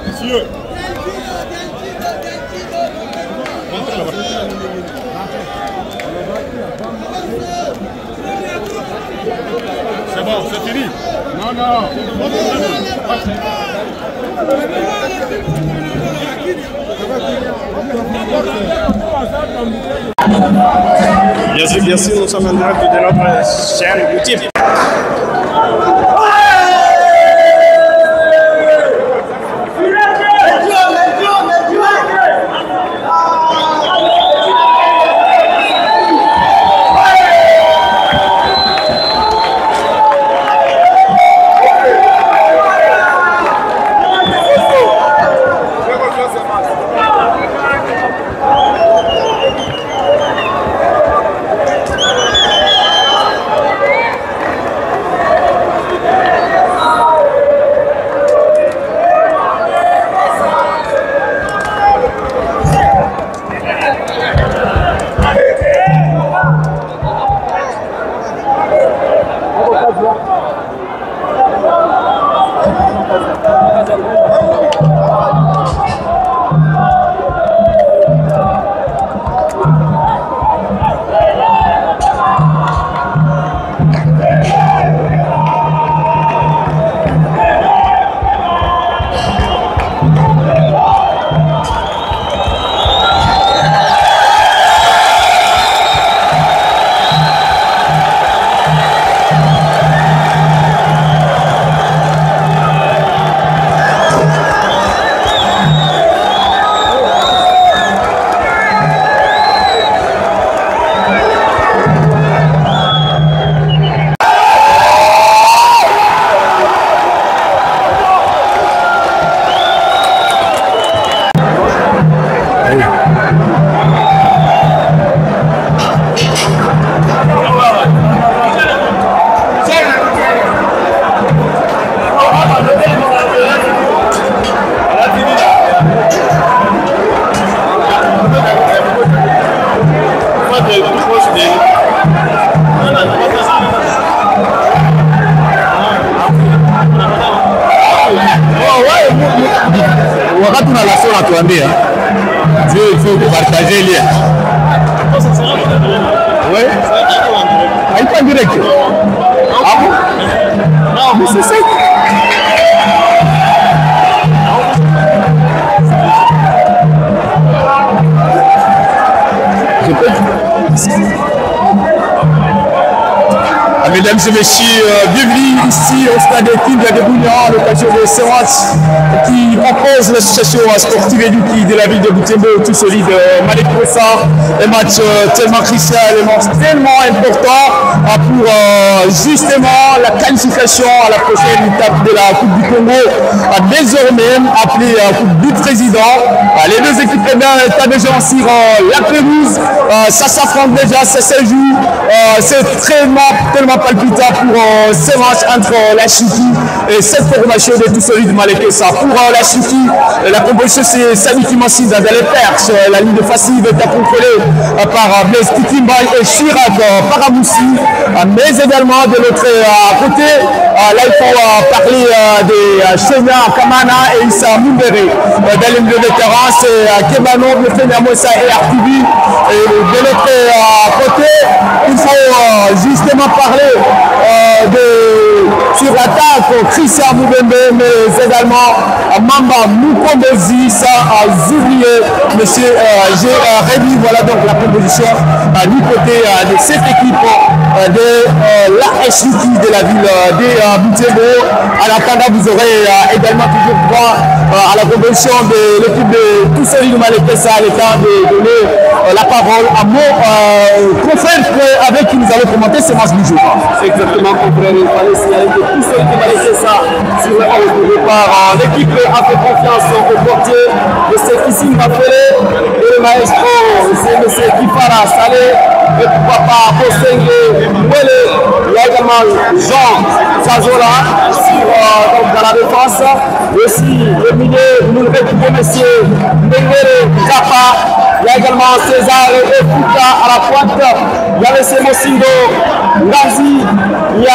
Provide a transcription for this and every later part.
Monsieur. C'est bon, c'est fini. Non, non. Bien sûr, nous sommes en direct de notre chaîne YouTube. Wakati unalaso natuambia il faut partager lien. Oui. Haïti en direct. Ah bon? Non, mais c'est ça. Je peux. Mesdames et messieurs, bienvenue ici au stade de Tigre de Bougnan à l'occasion de ce match qui oppose l'association sportive éduquée de la ville de Butembo, tout solide Malek Kossa. Un match tellement crucial, un match tellement important pour justement la qualification à la prochaine étape de la Coupe du Congo, désormais appelée Coupe du Président. Les deux équipes étant déjà sur la pelouse, ça s'affronte déjà, ça se joue, c'est tellement palpitant pour ce match entre la Chiki et cette formation de tout solide Malek Kossa. Pour la Chiki, la composition c'est Sami Kimansi dans les perches, la ligne de facile est contrôlée par Blaise Kitimbaï et Chirac Paramoussi, mais également de l'autre côté, là il faut parler des Chenya Kamana et Issa Moumbere. Dans les milieux de terrain, c'est Kebano, Mefena Mossa et Artibi. Et de l'autre côté, il faut justement parler sur l'attaque Christian Moubembe, mais également Mamba Moukombozi, Zouvrier, M. G. Rémi. Voilà donc la composition du côté de cette équipe de la l'AS Luki de la ville des Butembo. En attendant, vous aurez également toujours droit à la promotion de l'équipe de tout celui de Malekesa, le temps de donner la parole à mon confrère avec qui nous allons commenter ce match du jour. Exactement, confrère, il fallait signaler que tout celui de Malekesa, sur le 11 de départ, l'équipe a fait confiance au portier de Sekissim Bafele et le maestro, c'est M. Kifara Saleh, et pourquoi pas Bosenge Mwele, il y a également Jean Sazola dans la défense, et aussi le milieu, nous le récupérons M. Ndengere Kappa. Il y a également César et Fouka à la pointe. Il y a M. Mosindo Ngazi, il y a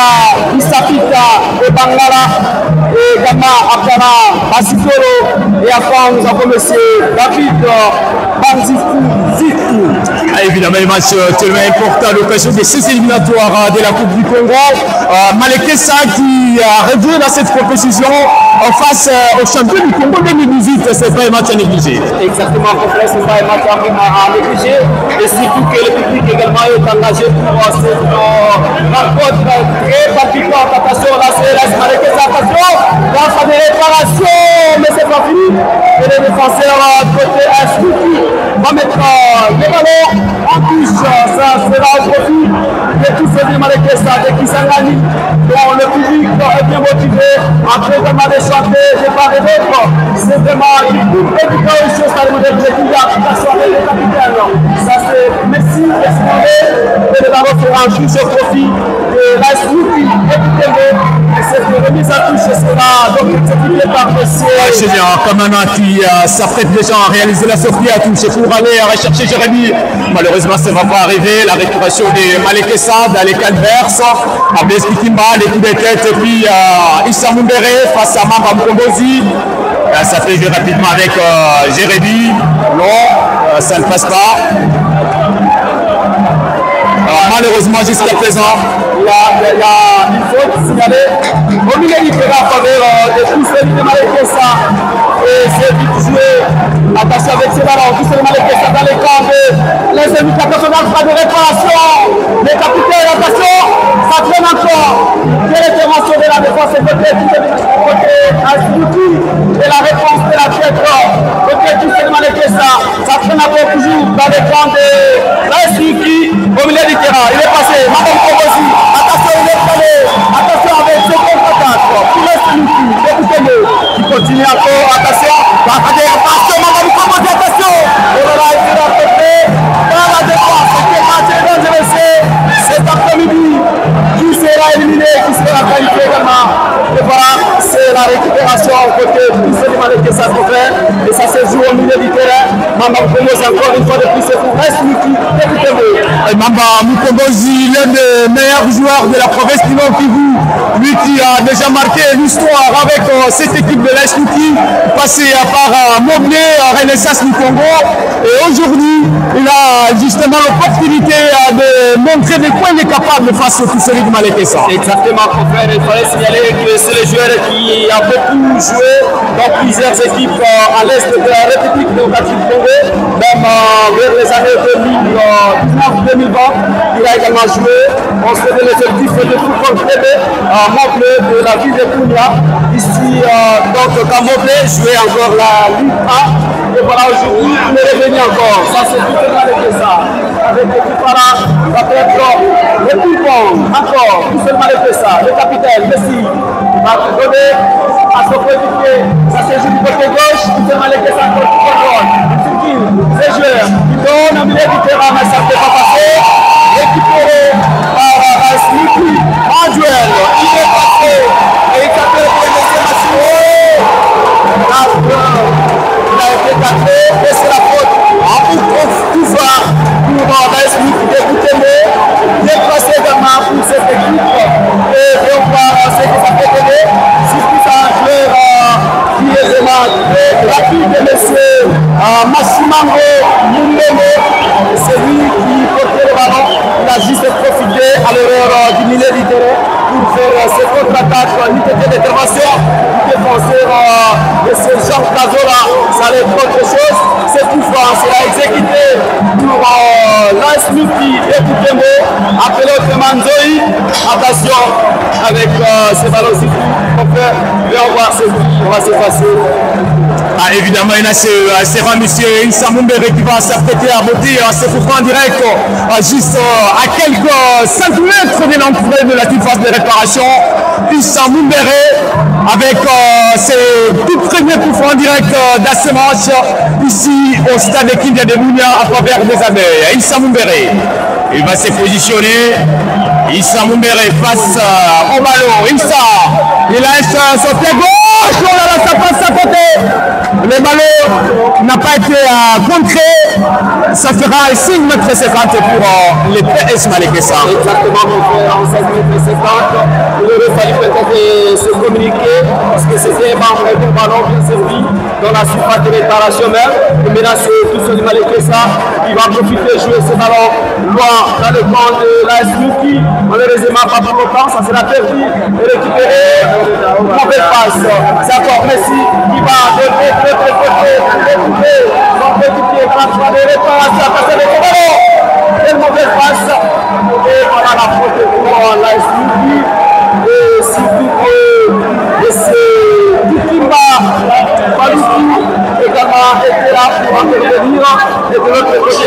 Isapita et Bangala, et également Abdana Basikoro. Et enfin, nous avons M. David Banzifu. Évidemment, le match tellement important à l'occasion de ces éliminatoires de la Coupe du Congo. Malekesa qui a rejoué dans cette compétition en face au champion du Congo 2018. C'est pas un match à négliger. Exactement, complet, c'est pas un match à négliger. Et surtout que le public également est engagé pour cette rencontre très palpitante. Attention, là c'est Malekesa, attention, là ça des réparations, mais c'est pas fini. Et les défenseurs de côté Suki va mettre le ballon en touche. Ça sera au profit de tous ceux de Malekesa, de Kisangani, dont le public est bien motivé, en train vraiment de chanter, de parler d'autres. C'est vraiment une petite chose à l'époque de l'application avec les capitaines. Ça c'est Messi, et le ballon sera en touche au profit de la Suki et du Témé. Et cette remise à touche sera donc exécutée par Messi. Génial, comme un qui s'apprête déjà à réaliser la sortie à touche pour aller rechercher Jérémy. Malheureusement, ça ne va pas arriver. La récupération de Malekesa dans les calverses. Abdes Kikimba, les coups de tête. Et puis Issa Mumbere face à Mamba Mkombozi. Ça fait jouer rapidement avec Jérémy. Non, ça ne passe pas. Malheureusement, jusqu'à présent, il faut signaler au milieu du terrain en faveur de tous ceux de Malekesa. Et c'est vite joué. Attention avec ces ballons, tous ceux de Malekesa dans les camps de les ennemis. Attention, on pas de réparation. Les capitaines, attention, ça traîne encore. Quelle intervention de la défense côté Asuki et la réponse de la tête côté tous ceux de Malekesa. Ça traîne encore toujours dans les camps de Asuki au milieu du terrain. Il est passé, Madame Kobosi. Attention, il est passé. Attention avec ce contre-attaque. Pour l'Asuki, écoutez-le. Il continue encore, attention. Attention, Madame Kobosi, attention. Et voilà, il est à côté. Dans la défense, cet après-midi, qui sera éliminé, qui sera qualifié également. Et voilà, c'est la récupération côté du Malekesa confrère. Et ça se joue au milieu du terrain. Mamba Mkombozi encore une fois de plus, c'est pour Suki. Écoutez-le. Mamba Mkombozi, l'un des meilleurs joueurs de la province du Nord Kivu, lui qui a déjà marqué l'histoire avec cette équipe de l'AS Luki, passé par Moblé, Renaissance du Congo. Et aujourd'hui, il a justement l'opportunité de montrer de quoi il est capable face au celui de Malekesa. Exactement, confrère. Il fallait signaler que c'est le joueur qui a beaucoup joué dans plusieurs équipes à l'est de la République démocratique du Congo, même vers les années 2019-2020. Il a également joué. On se fait l'effectif de football club Moblé de la ville de Kounia. Ici, donc, quand Moblé jouait encore la Ligue 1. Et voilà, aujourd'hui, il est revenu encore. Ça, c'est tout le mal que ça. Avec l'équipe là, ça peut être le ping-pong. Encore, tout le mal que ça. Le capitaine, Messi, va donner à son coéquipier. Ça se joue du côté gauche. Tout le mal que ça, encore du côté droit. Ces joueurs, ils donnent au milieu du terrain, mais ça ne peut pas passer. Récupéré par Suki en duel. Il est passé. Et il a fait le laisser il a été tapé et c'est la faute en tout ça pour la Suki d'écouter déplacer également pour cette équipe et on voit ce que ça peut donner surtout ça un joueur qui est vraiment très rapide de monsieur Massimango Mundemo, c'est lui qui portait le ballon, il a juste profité à l'erreur du milieu du terrain pour faire ses contre-attaques, l'unité d'intervention du défenseur de ce Jean Kazola, ça allait être autre chose, c'est tout fort, c'est à exécuter pour l'AS Luki et Butembo, appelé autrement Nzoï, attention avec ces ballons aussi. On va voir ce qui va se passer. Ah, évidemment, il y a c'est monsieur Issa Mumbere qui va s'apprêter à voter ce coup franc direct juste à quelques centimètres de l'entrée de la petite phase de réparation. Issa Mumbere avec ses tout premiers coups francs directs dans ce match ici au stade de Kindia de Mounia à travers des années. Issa Mumbere, il va se positionner. Issa Mumbere face au ballon. Issa, il lâche son pied gauche. Oh là là, ça passe à côté. Le ballon n'a pas été contré. Ça fera 5,50 m pour les PS Malekessa. Exactement, mon frère, en 5,50 m. Il aurait fallu peut-être se communiquer parce que c'était un ballon bien servi dans la surface de réparation même. Et maintenant, c'est tout ce du Malekessa qui va profiter de jouer ce ballon loin dans le camp de la Smouki. Malheureusement, pas pour longtemps, ça sera perdu et récupéré. Mauvaise passe. C'est encore Messi qui va de l'autre côté récupérer son petit pied grâce à des réparations. Passer le ballon. Quelle mauvaise passe. Et voilà la faute pour la Smouki. Et surtout que c'est Dikimba Falouki également était là pour intervenir. Et de l'autre côté,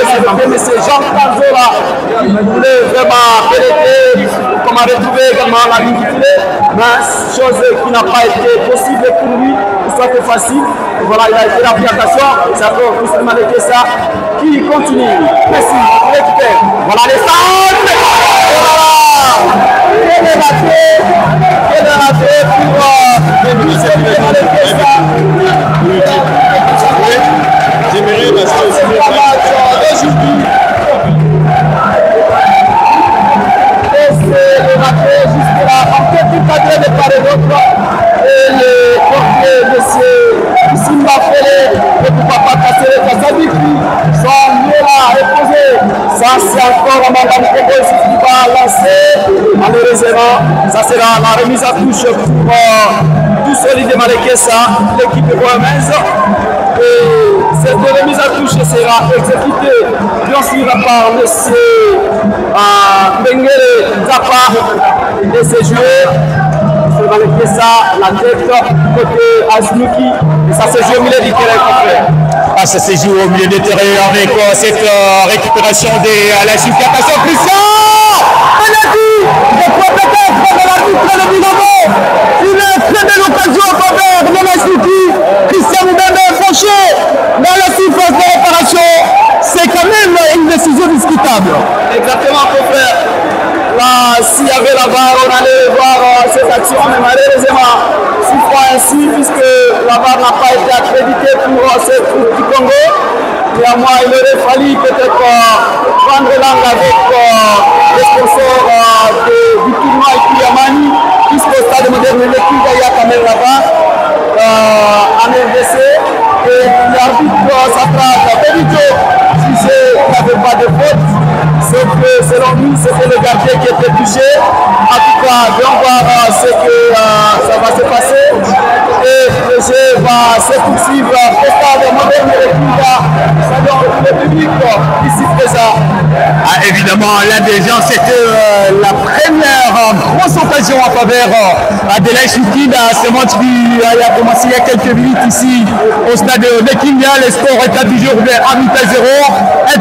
c'est Jean Canzola qui voulait vraiment pénétrer, comme a retrouvé également la ligne du filet. Mais chose qui n'a pas été possible pour lui, soit que facile. Voilà, il a été la application. C'est encore Christian Malekessa qui continue. Merci, récupère. Voilà les centres. Quel est la tête pour Christian Malekessa. J'aimerais passer aussi le match d'aujourd'hui. Et c'est le raté jusque là, en petit cadre de part et d'autre. Et le portier de Simba Félé ne peut pas passer les Kazabiki. Sont mieux là, reposés. Ça, c'est encore un Madame Kobo qui va lancer. Malheureusement, ça sera la remise à touche pour tout solide de Malekessa, l'équipe de Bohemens. Et cette remise à touche sera exécutée bien sûr par M. Bengele Zappa et ses joueurs. M. Malekessa, la tête côté Aznuki. Et ça se joue au milieu du terrain complet. Ah, ça se joue au milieu du terrain avec cette récupération de la Juve. Attention, Christian! Penalty! De quoi peut-être dans l'arbitre de Dynamo? Il a très belle occasion en faveur de la Juve. Christian Mumbere franchi dans la surface de réparation. C'est quand même une décision discutable. Exactement, mon frère. Là, s'il y avait la barre, on allait voir cette action, mais malheureusement, s'il faut ainsi, puisque la barre n'a pas été accréditée pour ce groupe du Congo, néanmoins, il aurait fallu peut-être prendre langue avec les sponsors du tournoi et puis Yamani, puisqu'au stade moderne, l'équipe il y a quand même la barre en RDC, et l'arbitre s'attrape Bédito, jugé qu'il n'y avait pas de faute. Sauf que selon nous, c'était le gardien qui était touché. En tout cas, on va voir ce que ça va se passer. Et le jeu va se poursuivre au stade moderne de le public ici présent. Ah, évidemment, là déjà, c'était la première grosse occasion en faveur de la Chouki dans ce match qui a commencé il y a quelques minutes ici au stade de Kindia. Le score est toujours à 8-0. Et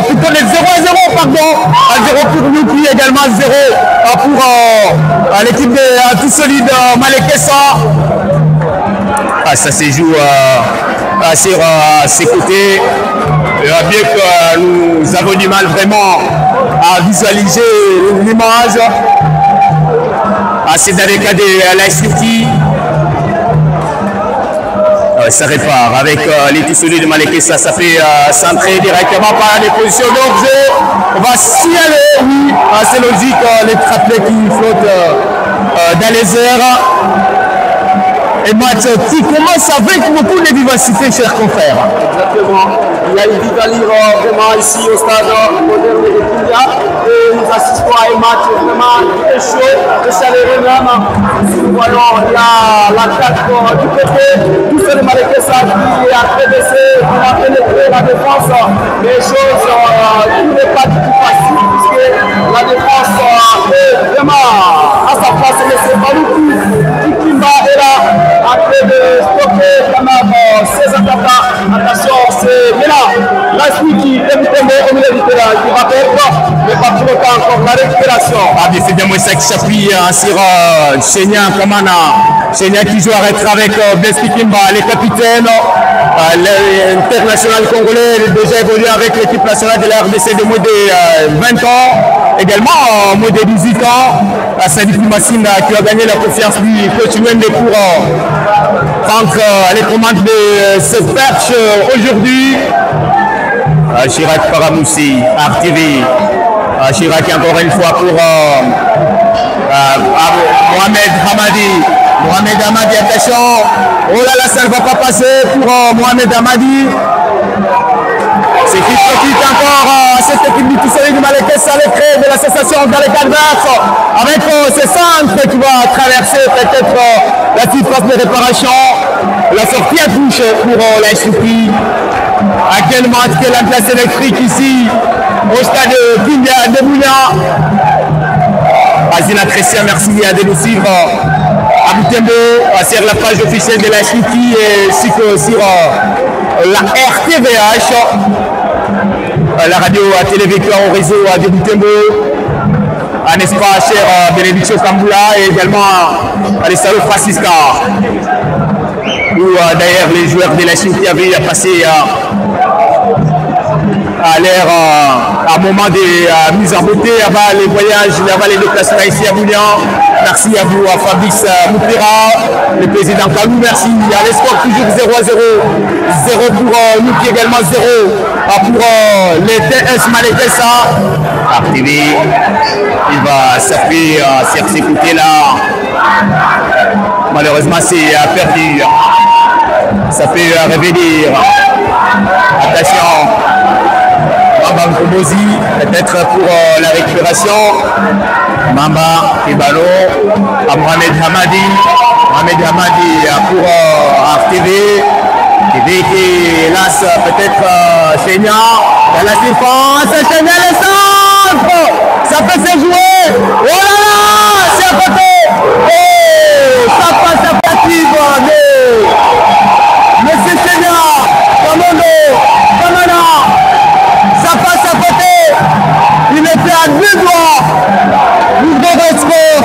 plutôt les 0-0, pardon. À 0 pour nous, puis également 0 pour l'équipe de tout solide Malekessa. Ah, ça se joue sur ses côtés. Bien que nous avons du mal vraiment à visualiser l'image. C'est dans le cas de la City. Ça répare avec les tout solides de Malekessa. Ça fait centrer directement par les positions d'objet. On va s'y aller, oui. C'est logique, les trapelets qui flottent dans les airs. Et match qui commence avec beaucoup de vivacité, chers confrères. Exactement. Il y a une vie à lire vraiment ici au stade moderne de Kindia. Et nous assistons à un match vraiment très chaud, très chaleureux même. Si nous voyons, il y a l'attaque du côté, tout ce Malekessa qui est à traverser, qui a pénétré la défense. Mais chose qui n'est pas du tout facile, puisque la défense est Décidément, ça qui s'appuie sur Senya Kamana. Senya qui joue à être avec Blesky Kimba, les capitaines. L'international congolais déjà évolué avec l'équipe nationale de la RDC de moins de 20 ans. Également, moins de 18 ans. Sadi Massine qui a gagné la confiance du coach Wende pour prendre les commandes de ce perche aujourd'hui. Chirac Paramoussi, RTV. Chirac encore une fois pour Mohamed Hamadi. Mohamed Hamadi, attention. Oh là là, ça ne va pas passer pour Mohamed Hamadi. C'est qui profite encore cette équipe du Toussaint du Malekessa, le crée de l'association dans les adverses avec ce centre qui va traverser peut-être la surface de réparation. La sortie à touche pour la Choupi. À quel match que la place électrique ici au stade Kindia de Bounia. Azina Christian, merci de nous suivre à Butembo, sur la page officielle de la Choupi et ainsi que sur la RTVH, la radio à télévécu au réseau de Butembo. N'est-ce pas, cher Bénédiction Kamboula et également à l'Estalo Francisca. Où d'ailleurs les joueurs de la Choupi avaient passé à l'air à un moment de mise en beauté avant les voyages, avant les déplacements ici à Boulian. Merci à vous, à Fabrice Moupira, le président Kalou, merci. À l'espoir toujours 0-0. 0 pour nous qui également 0 pour les TS Malekessa. RTV, il va s'appuyer sur ces côtés-là. Malheureusement, c'est perdu. Ça peut revenir. Attention. Mamba Nkomozi, peut-être pour la récupération. Mamba et ballon à Mohamed Hamadi. Mohamed Hamadi pour RTV. TV qui lance peut-être Senya. Dans la défense, Senya le centre. Ça peut se jouer. Oh là là, c'est à côté. Oh, ça passe à partir de Monsieur Senya. Kamana. Ça passe à côté. Il était à 2 doigts. Nous devons score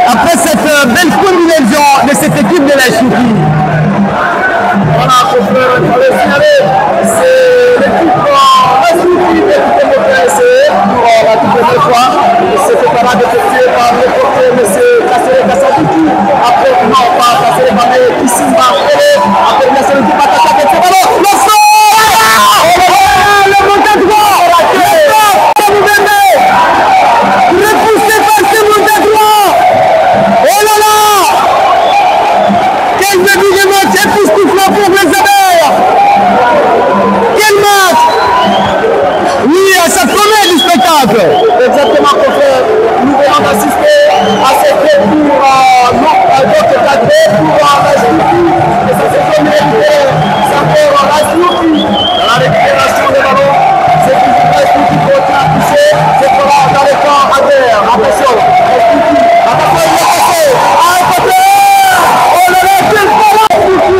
après cette belle combinaison de cette équipe de la Choupi. Voilà, confrère, il fallait signaler. C'est l'équipe la Choupi de l'UTMPS pour la toute première fois. C'était pas mal effectué par le portier M. Kassere Kassadouki. Après, non, pas Kassere Kamé, Kissimba, après la seule équipe attaque avec ce ballon. Le son! Le monté droit! Repoussé par ce monté droit! Oh là là! Quel début de match époustouflant pour les abeilles! Quel match! Oui, ça promet du spectacle! Exactement, confrère. Nous venons d'assister à cette fête pour notre cadre pour la Choupi. Et ça se fait militaire. C'est encore la Choupi. Dans la récupération des ballons, c'est toujours la Choupi qui continue à toucher. C'est pour dans les camps adverses. Attention, la Choupi. Attention, il est passé. À un côté. Oh là là, quel ballon Choupi.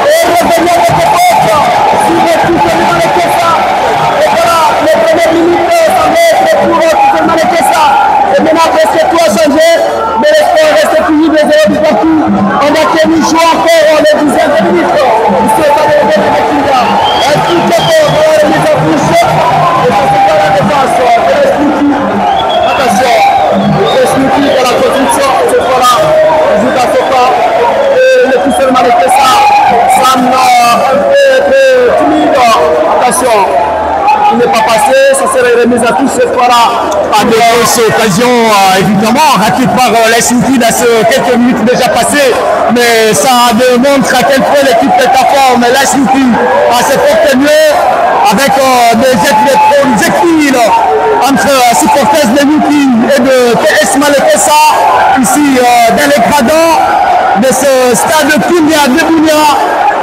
Et revenir de cette porte. Si les Choupi dans les caissas. Et voilà, les premières minutes, ça va être pour Choupi dans les caissas. Et maintenant, presque tout a changé. Mais le sport reste toujours des 0 du partout. On a tenu jouer encore les 10 minutes. Il se fait des Kindia. Un coup de corps, on a mis en touche. Et ça se fait la défense. Et le Snooki. Attention. Le Snooki pour la construction. Cette fois-là, il joue dans ce pas. Et le tout seulement de ça. Sam un peu timide. Attention. Il n'est pas passé, ça serait remise à tous cette fois-là. Pas de grosse occasion, évidemment, ratée par la Choupi dans ces quelques minutes déjà passées, mais ça démontre à quel point l'équipe est à forme. La Choupi se porte mieux avec des projectiles entre supporters de Nuki et de TS Malekessa, ici dans les gradins de ce stade Kindia de Bounia,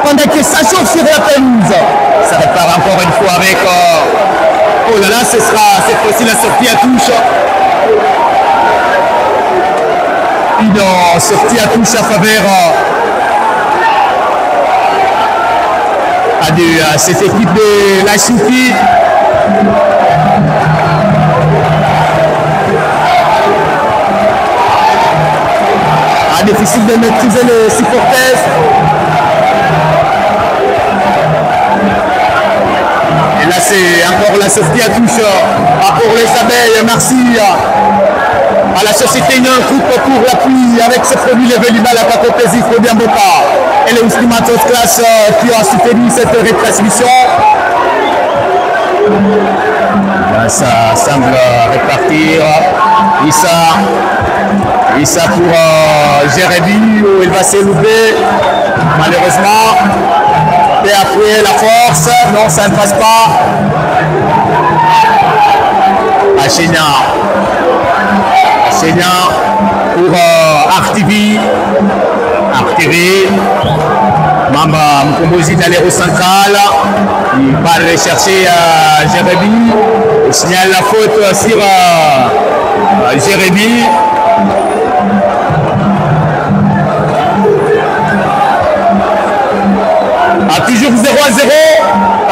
pendant que ça chauffe sur la pelouse. Ça repart encore une fois avec... oh là là, ce sera cette fois-ci la sortie à touche. Une sortie à touche à faveur à cette équipe de la Choupi. difficile de maîtriser les supporters. Et là, c'est encore la sortie à touche pour les abeilles. Merci à la société Union Group pour l'appui avec ce produit Levelima, la Pacotésie, Claudia Boka et les Oustimatos Class qui ont soutenu cette retransmission. Là, ça semble repartir. Issa pour Jérémy, où il va s'élever. Malheureusement, et après la force, non, ça ne passe pas. Achenia pour Artivi. Mamba Mkombozi d'aller au central. Il va aller chercher Jérémy. Il signale la faute sur Jérémy. Toujours 0-0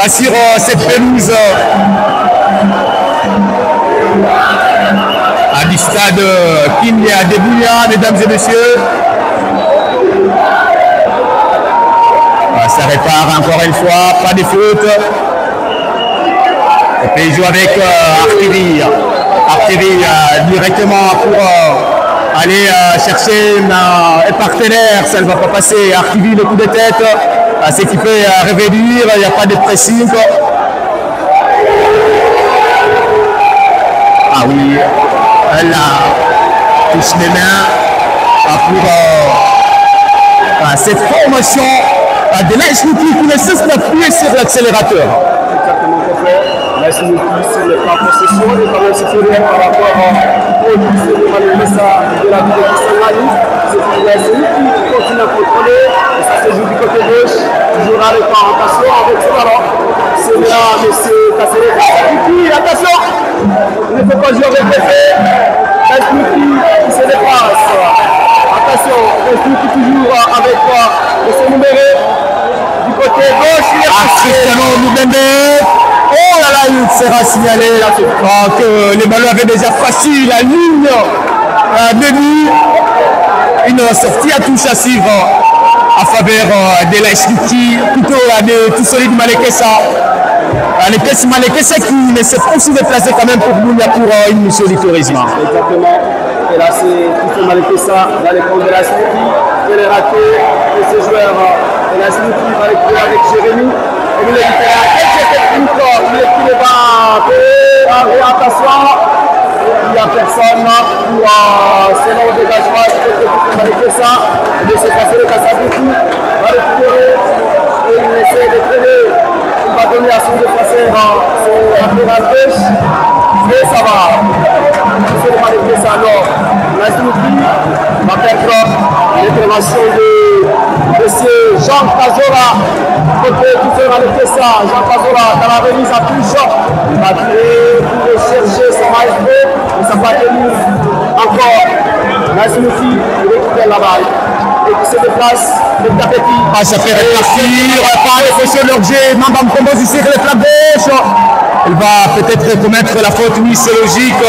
sur cette pelouse du stade Kimia à Debouya, mesdames et messieurs. Ça répare encore une fois, pas de faute. Et puis il joue avec Artillerie directement pour aller chercher un partenaire. Ça ne va pas passer. Artillerie, le coup de tête. Ce qui peut revenir, il n'y a pas de pressing. Ah oui, elle touche les mains pour cette formation de l'Aïsnouki qui ne cesse d'appuyer sur l'accélérateur. Exactement, complet. L'Aïsnouki, c'est le pas possession, il est quand même supérieur par rapport au lycée de Malmesa de la ville de Kisangani. C'est l'Aïsnouki qui continue à contrôler, et ça se joue du côté gauche, toujours avec rotation, avec ce ballon. C'est là, mais c'est cassé. Attention, il ne faut pas jouer avec l'effet. L'Aïsnouki qui se déplace. Attention, l'Aïsnouki toujours avec son numéro. Du côté gauche, il est Cristiano Moubembe. Oh là là, il sera signalé que les ballons avaient déjà franchi la ligne de but. Une sortie à touche assise à faveur de l'Aïsnouki, plutôt de tout solide Malekessa. L'Ekessi Malekessa qui ne s'est pas aussi déplacé quand même pour Mounia pour une mission du tourisme. Exactement. Et là, c'est tout Malekessa dans les comptes de l'Aïsnouki. Il est raté et ses joueurs. Et l'Aïsnouki va récupérer avec Jérémy. Et il est technique, il est qui va attention. Il n'y a personne pour selon le dégagement de Malekessa. Il essaie de passer le Kassaboukou, va récupérer et il essaie de traîner. Il va donner à son défenseur son latéral gauche. Et ça va. C'est le Malekessa alors. L'Aïsnouki va perdre l'intervention de M. Jean Cazora. Côté tout ce Malekessa, Jean Cazora dans la remise à touche. Il va tirer pour chercher son maestro. Et ça va tenir encore. L'Aïsnouki récupère la balle. Et qui se déplace petit à petit. Ça fait répartir par les positions de l'objet. Mamba Mkombozi sur le flanc gauche. Il va peut-être commettre la faute, oui, c'est logique.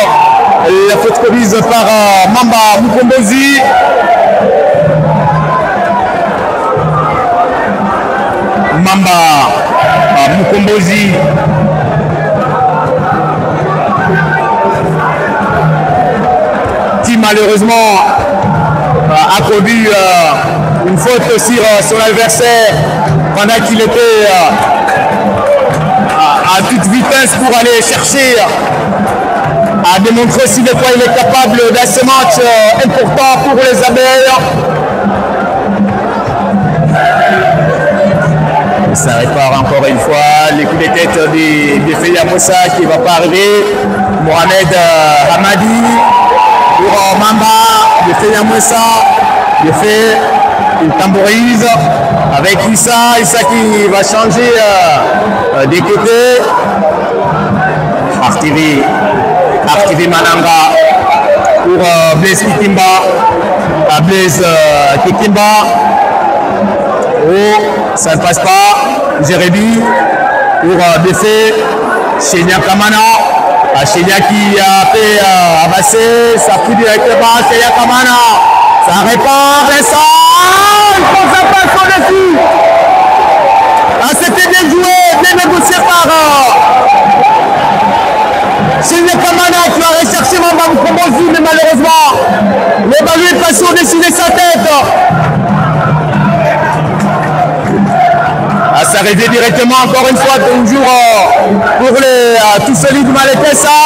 La faute commise par Mamba Mkombozi. Mamba Mkombozi. Qui malheureusement a commis une faute sur son adversaire pendant qu'il était à toute vitesse pour aller chercher à démontrer aussi de quoi il est capable dans ce match important pour les abeilles. Ça répare encore une fois les coups de tête de Feya Moussa qui ne va pas arriver. Mohamed Hamadi pour Mamba de Feya Moussa. Il fait une tambourise avec Issa qui va changer des côtés. Artivi Mananga pour Blaise Kikimba. Blaise Kikimba. Oh, ça ne passe pas. Jérémy pour défait. Chenia Kamana. Chenia qui a fait avancer. Ça fout directement. Chenia Kamana. Ça répare les salles. Ça passe au-dessus. Ah, c'était bien joué, bien négocié par Sylvie Kamana qui va rechercher Mamba Mukombozi, mais malheureusement, le ballon est passé au-dessus de sa tête. Ah, ça arrivait directement encore une fois, toujours pour les tout solide du Malekesa.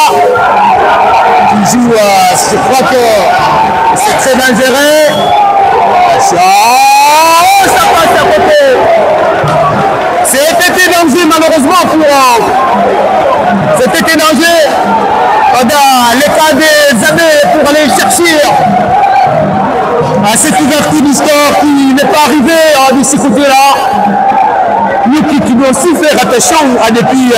Qui joue, je crois que c'est très dangereux. Ça passe à côté. C'était danger malheureusement pour c'était danger dans les cas des années pour aller chercher à cette ouverture du score qui n'est pas arrivée de ce côté-là. Nous qui doit aussi faire attention à depuis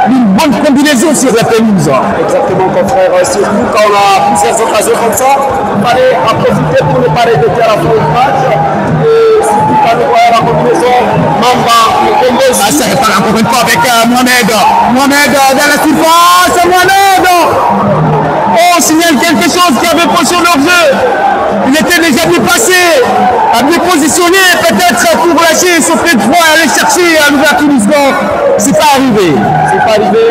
une bonne combinaison sur la pelouse. Exactement, confrère. Surtout quand on a plusieurs occasions comme ça, il fallait en profiter pour ne pas répéter à la fin du match. Et surtout quand on voit la combinaison Mamba, Mukombozi. Ah, ça répare encore une fois avec Mohamed. Mohamed dans la surface. Mohamed! On signale quelque chose qui avait posé leur jeu. Il était déjà bien passé, bien positionné, peut-être pour lâcher son pied de froid et aller chercher à l'ouverture du score. C'est pas arrivé. C'est pas arrivé.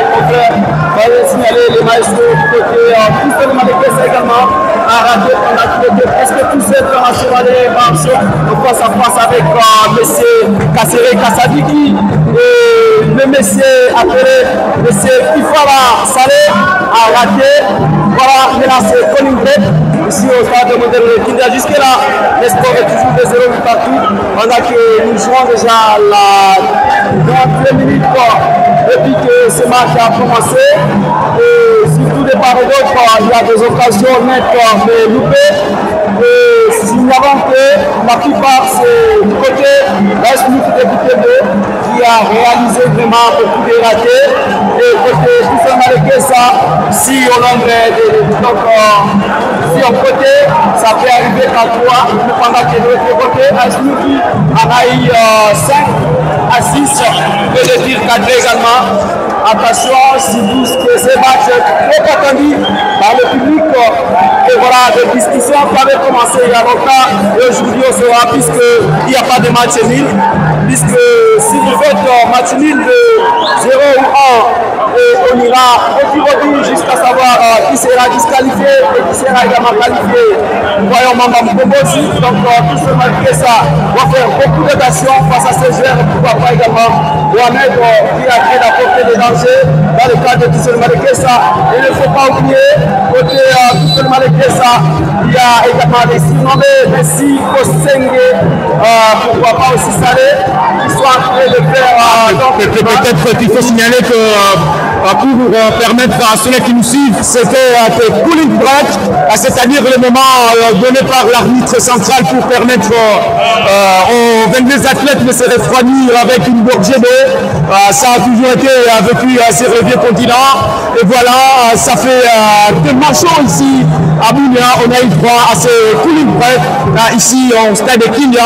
On va signaler les maestros du côté tout le Malekesa également a raté pendant tout le temps. Est-ce que tout cet international est marché face à face avec M. Kassere Kassadiki et le monsieur appelé M. Kifala Saleh a raté. Voilà, maintenant c'est Colin Brett ici au stade de Modèle Kindia. Jusque-là, le score est toujours de 0 partout. Pendant que nous jouons déjà la 22 minutes depuis que ce match a commencé. Et surtout de part et d'autre, il y a des occasions nettes mais loupées. Et signalons que la plupart c'est du côté d'Asmik de Butembo qui a réalisé vraiment beaucoup de ratés. Et côté Toussaint Malekesa, si on l'aimerait donc si on côté, ça peut arriver qu'à 3, pendant que de l'autre côté, Asmik en a eu 5 à 6 et le tir cadré également. Attention, si vous que ce match est trop attendu par le public, et voilà, des discussions qui avaient commencé il y a longtemps, et aujourd'hui on saura, puisqu'il n'y a pas de match nul, puisque si vous faites match nul de 0 ou 1, et on ira au tir jusqu'à savoir qui sera disqualifié et qui sera également qualifié. Voyons Mamba Mukombozi, donc tout ce Malekesa va faire beaucoup d'actions face à ces joueurs, pourquoi pas également Mohamed qui a créé la portée des dangers dans le cadre de tout ce Malekesa. Il ne faut pas oublier, côté tout ce Malekesa, il y a également des surnommés Messi, Kosenge, pourquoi pas aussi Salé, qui sont en train de faire. Peut-être qu'il faut signaler que pour permettre à ceux qui nous suivent, c'était cooling break, c'est-à-dire le moment donné par l'arbitre central pour permettre aux 22 athlètes de se refroidir avec une gorgée d'eau. Ça a toujours été vécu à ces vieux continents. Et voilà, ça fait tellement chaud ici à Bunia. On a eu droit à ce cooling break ici au stade de Kindia.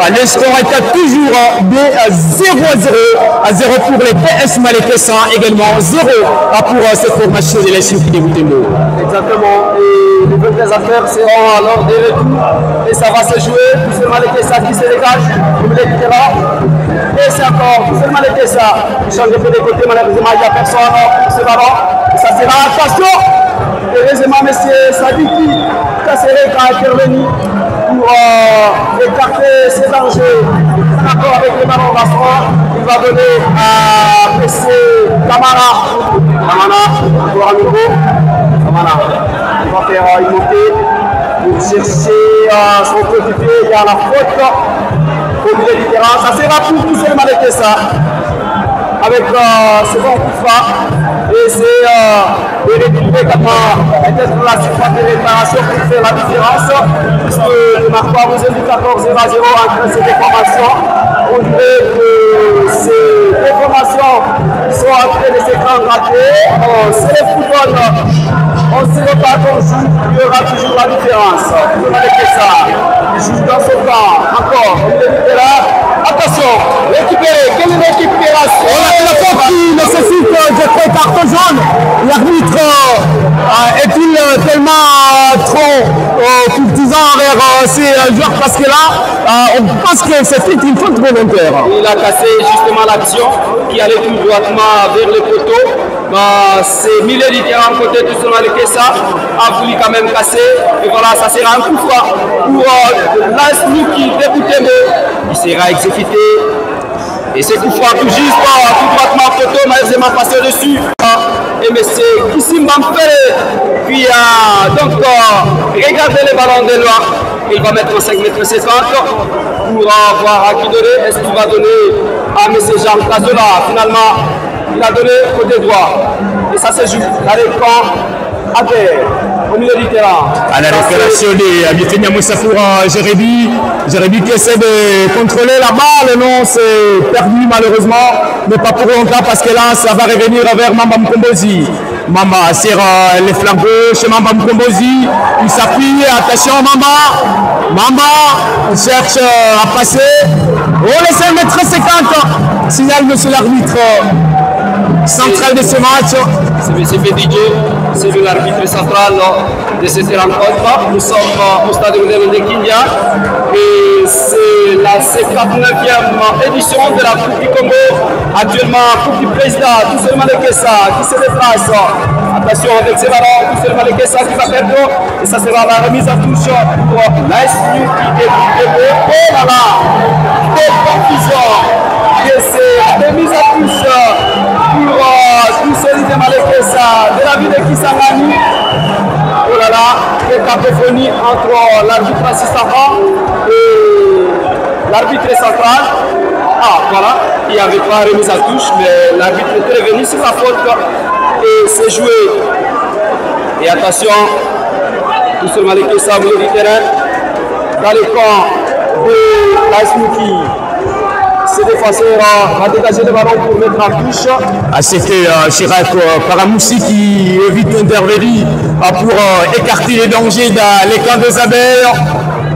Le score était toujours de 0-0 pour les PS Malekesa, également 0 pour cette formation de l'Est de Butembo. Exactement, et les bonnes affaires seront alors des retours et ça va se jouer. Tout ce Malekesa qui se dégage, comme il est là. Et c'est encore tout ce Malekesa qui change de côté, malheureusement il n'y a personne pour ce ballon. Et ça sera attention. Heureusement, M. Sadiki Kassere qui a intervenu pour écarter ces dangers. D'accord avec le ballon Bassoir, il va donner à M. Kamara. Kamara, encore à nouveau. Kamara, il va faire une montée pour chercher son coéquipier. Il y a la faute au milieu du terrain. Ça sera pour pousser le Malekesa avec ce bon coup de frappe. Et c'est de récupérer également peut-être la surface de réparation pour faire la différence. Puisque le marqueur vous indique 14-0 entre ces déformations. On dirait que ces déformations sont en train de s'écran rater. C'est le football. On ne sait pas qu'on joue, il y aura toujours la différence. Vous avez ça. Il joue dans son camp. Encore, il est là. Attention, récupérer. Quelle est récupération? La faute qui nécessite de faire carton jaune. L'arbitre est-il tellement trop courtisan en réalité? envers ces joueurs parce que là, on pense que c'était une faute volontaire. Il a cassé justement l'action qui allait tout droitement vers le poteau. C'est milieu du terrain côté tout seulement le Kessa a voulu quand même casser. Et voilà, ça sera un coup franc pour l'AS qui débutait, mais il sera exécuté. Et ce coup franc tout juste, tout droitement au poteau, malheureusement passé dessus. Et M. Kissim Bampere, puis donc regardez le ballon de loin. Il va mettre 5 mètres 50 pour voir à qui donner. Est-ce qu'il va donner à M. Jean Cazola? Finalement, il a donné côté droit. Et ça se joue. La réponse adhère au milieu du terrain. À la récupération de Abitenia Moussa pour Jérémy. Jérémy qui essaie de contrôler la balle. Non, c'est perdu malheureusement. Mais pas pour longtemps parce que là, ça va revenir vers Mamba Mkombozi. Mamba sur les flancs gauche. Mamba Mkombozi. Il s'appuie. Attention Mamba. Mamba cherche à passer. Oh, les 5 mètres 50. Signale monsieur l'arbitre central de ce match. C'est Bédidier, c'est l'arbitre central de cette rencontre. Nous sommes au stade de Kindia et c'est la 59e édition de la Coupe du Congo. Actuellement, Coupe du Président, tout seulement le Kessa qui se déplace. Attention avec ces ballons, tout seulement le Kessa qui va perdre. Et ça sera la remise à touche pour l'AS qui est oh là là, quelle confusion! Et c'est la remise à touche pour tout celui de Malekessa, de la ville de Kisangani. Oh là là, quelle cacophonie entre l'arbitre assistant et l'arbitre central. Ah voilà, il n'y avait pas remise à touche, mais l'arbitre est revenu sur la faute et c'est joué. Et attention, tout ce Malekessa au milieu du terrain, dans le camp de l'Asmuki. Ce défenseur va dégager le ballon pour mettre en touche. C'était Chirac Paramoussi qui évite d'intervenir pour écarter les dangers dans les camps des abeilles.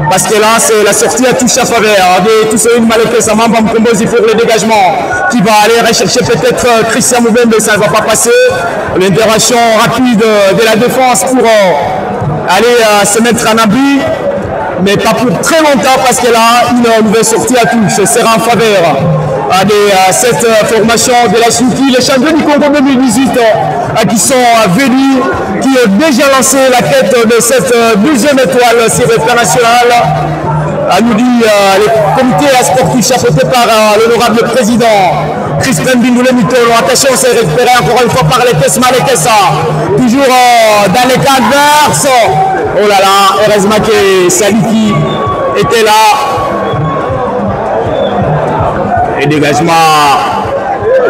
Parce que là, c'est la sortie à touche à faveur de tout ce Malekessa Mamba Mkombozi pour le dégagement qui va aller rechercher peut-être Christian Moubembe, mais ça ne va pas passer. L'intervention rapide de la défense pour aller se mettre en abri. Mais pas pour très longtemps parce que là, une nouvelle sortie à touche sera en faveur de cette formation de la Souki, les champions du Congo 2018 qui sont venus, qui ont déjà lancé la quête de cette deuxième étoile sur le plan national. Nous dit le comité sportif chapeauté par l'honorable président Crispin Bindoulé Mitolo. Attention, c'est récupéré encore une fois par les Kessa Malekessa. Toujours dans les cas adverses. Oh là là, heureusement que Saliki était là. Et dégagement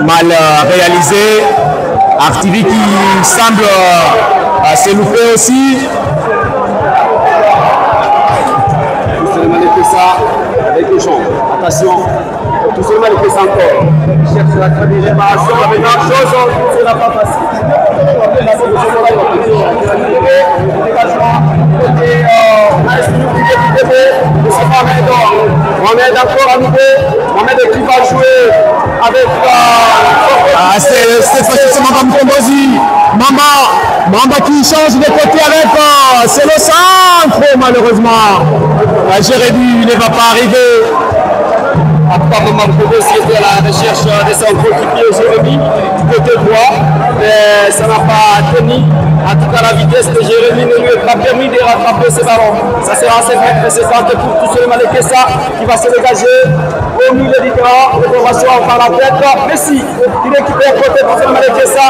mal réalisé. Artivi qui semble se louper aussi. Avec les jambes. Attention, tout seulement les pieds encore. Il cherche la réparation, la même chose, ce n'est pas facile. Mohamed encore à nouveau. Mohamed qui va jouer avec c'est Mamba Mkombozi. Mamba qui change de côté avec c'est le centre malheureusement. Jérémy ne va pas arriver. Apparemment, Mkombozi était à la recherche de son coéquipier Jérémy du côté droit, mais ça n'a pas tenu. En tout cas, la vitesse de Jérémy ne lui a pas permis de rattraper ce ballon. Ça sera 5 mètres 50 pour tout ce Malekessa qui va se dégager au milieu du terrain. Réparation par la tête. Messi qui récupère côté pour ce Malekessa.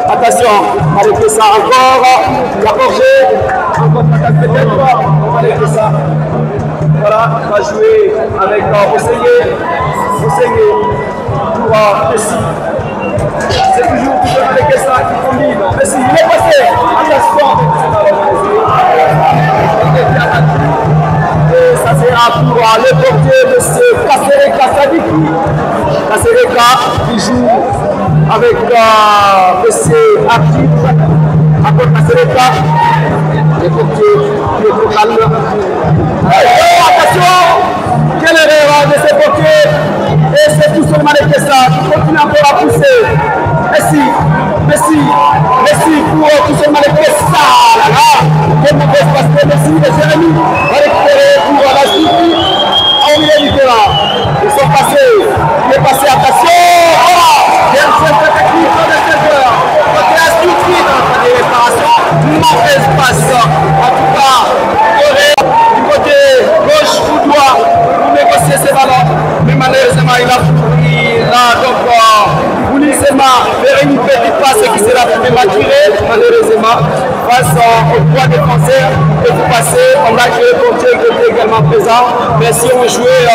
Attention, Malekessa encore. Il a forgé. Encore attaque peut-être. Malekessa. Voilà, il va jouer avec Ossegué pour Messi. C'est toujours tout le Malekessa qui combine. Messi, il est passé. Attention. Et ça sera pour le portier de ce Kasereka Sadiki. Kasereka qui joue avec M. Akib. Encore Kasereka. Le portier qui est trop calme. Attention! Quelle erreur de ce portier! Et c'est tout seulement Malekessa qui continue encore à pousser. Messi pour tout seulement Malekessa. Là, quel mauvais passe de Messi et Jérémy. ballon passé. Il est passé, attention. Voilà. Il y a une centre technique de 16 heures. Donc il reste tout de suite en train de réparation. Mauvaise passe. En tout cas, du côté gauche ou droit pour négocier ces ballons. Mais malheureusement, il a donc voulu seulement faire une petite passe qui sera prématurée. Malheureusement, face aux trois défenseurs que vous passez, on a joué Portier qui était également présent. Mais si on jouait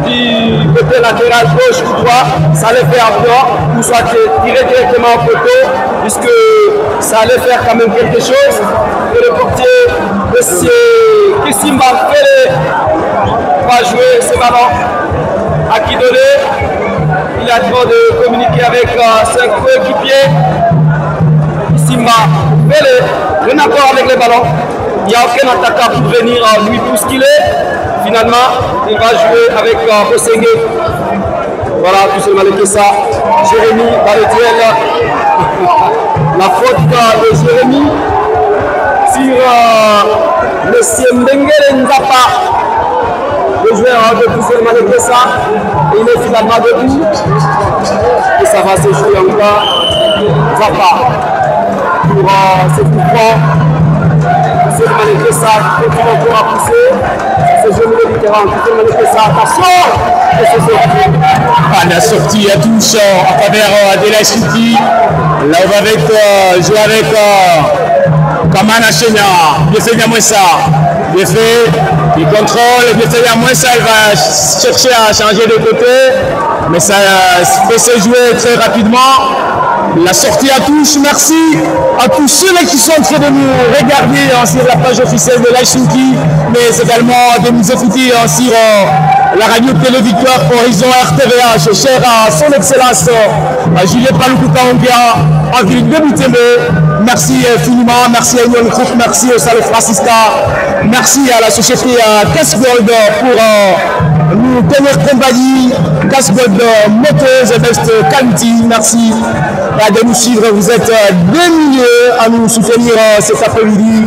du côté latéral gauche ou droit, ça allait faire bien, ou soit tirer directement au poteau, puisque ça allait faire quand même quelque chose. Et le portier, M. Kissimba Fele, va jouer ce ballon à qui donner. Il a le droit de communiquer avec ses coéquipiers. Kissimba Fele, rien à voir avec les ballons. Il n'y a aucun attaquant pour venir lui bousculer. Finalement, il va jouer avec Osengue. Voilà, tout simplement que ça. Jérémy dans le duel. La faute de Jérémy sur M. Mbengele Nzapa. Le joueur de tout simplement que ça. Il est finalement debout. Et ça va se jouer encore. Nzapa. Pour ce coup franc. C'est le que ça continue encore à pousser. C'est le milieu du terrain. C'est le que ça. Attention! Et c'est sorti. La sortie à touche en faveur de la City. Là, on va jouer avec Kamana Chenya. Bienvenue à Moussa. Bien fait. Il contrôle. Bienvenue à Moussa. Il va chercher à changer de côté. Mais ça peut se jouer très rapidement. La sortie à touche, merci à tous ceux qui sont en train de nous regarder sur la page officielle de l'Aïchouki, mais également de nous écouter sur la radio Télé Victoire Horizon RTVH, cher à son excellence Julien Paloukou-Kaongia en ville de Butembo. Merci infiniment, merci à Union Group, merci au Salé Francisca, merci à la société Casse Gold pour nous tenir compagnie, Casse Gold Motors et Best Quality, merci de nous suivre. Vous êtes des milliers à nous soutenir cet après-midi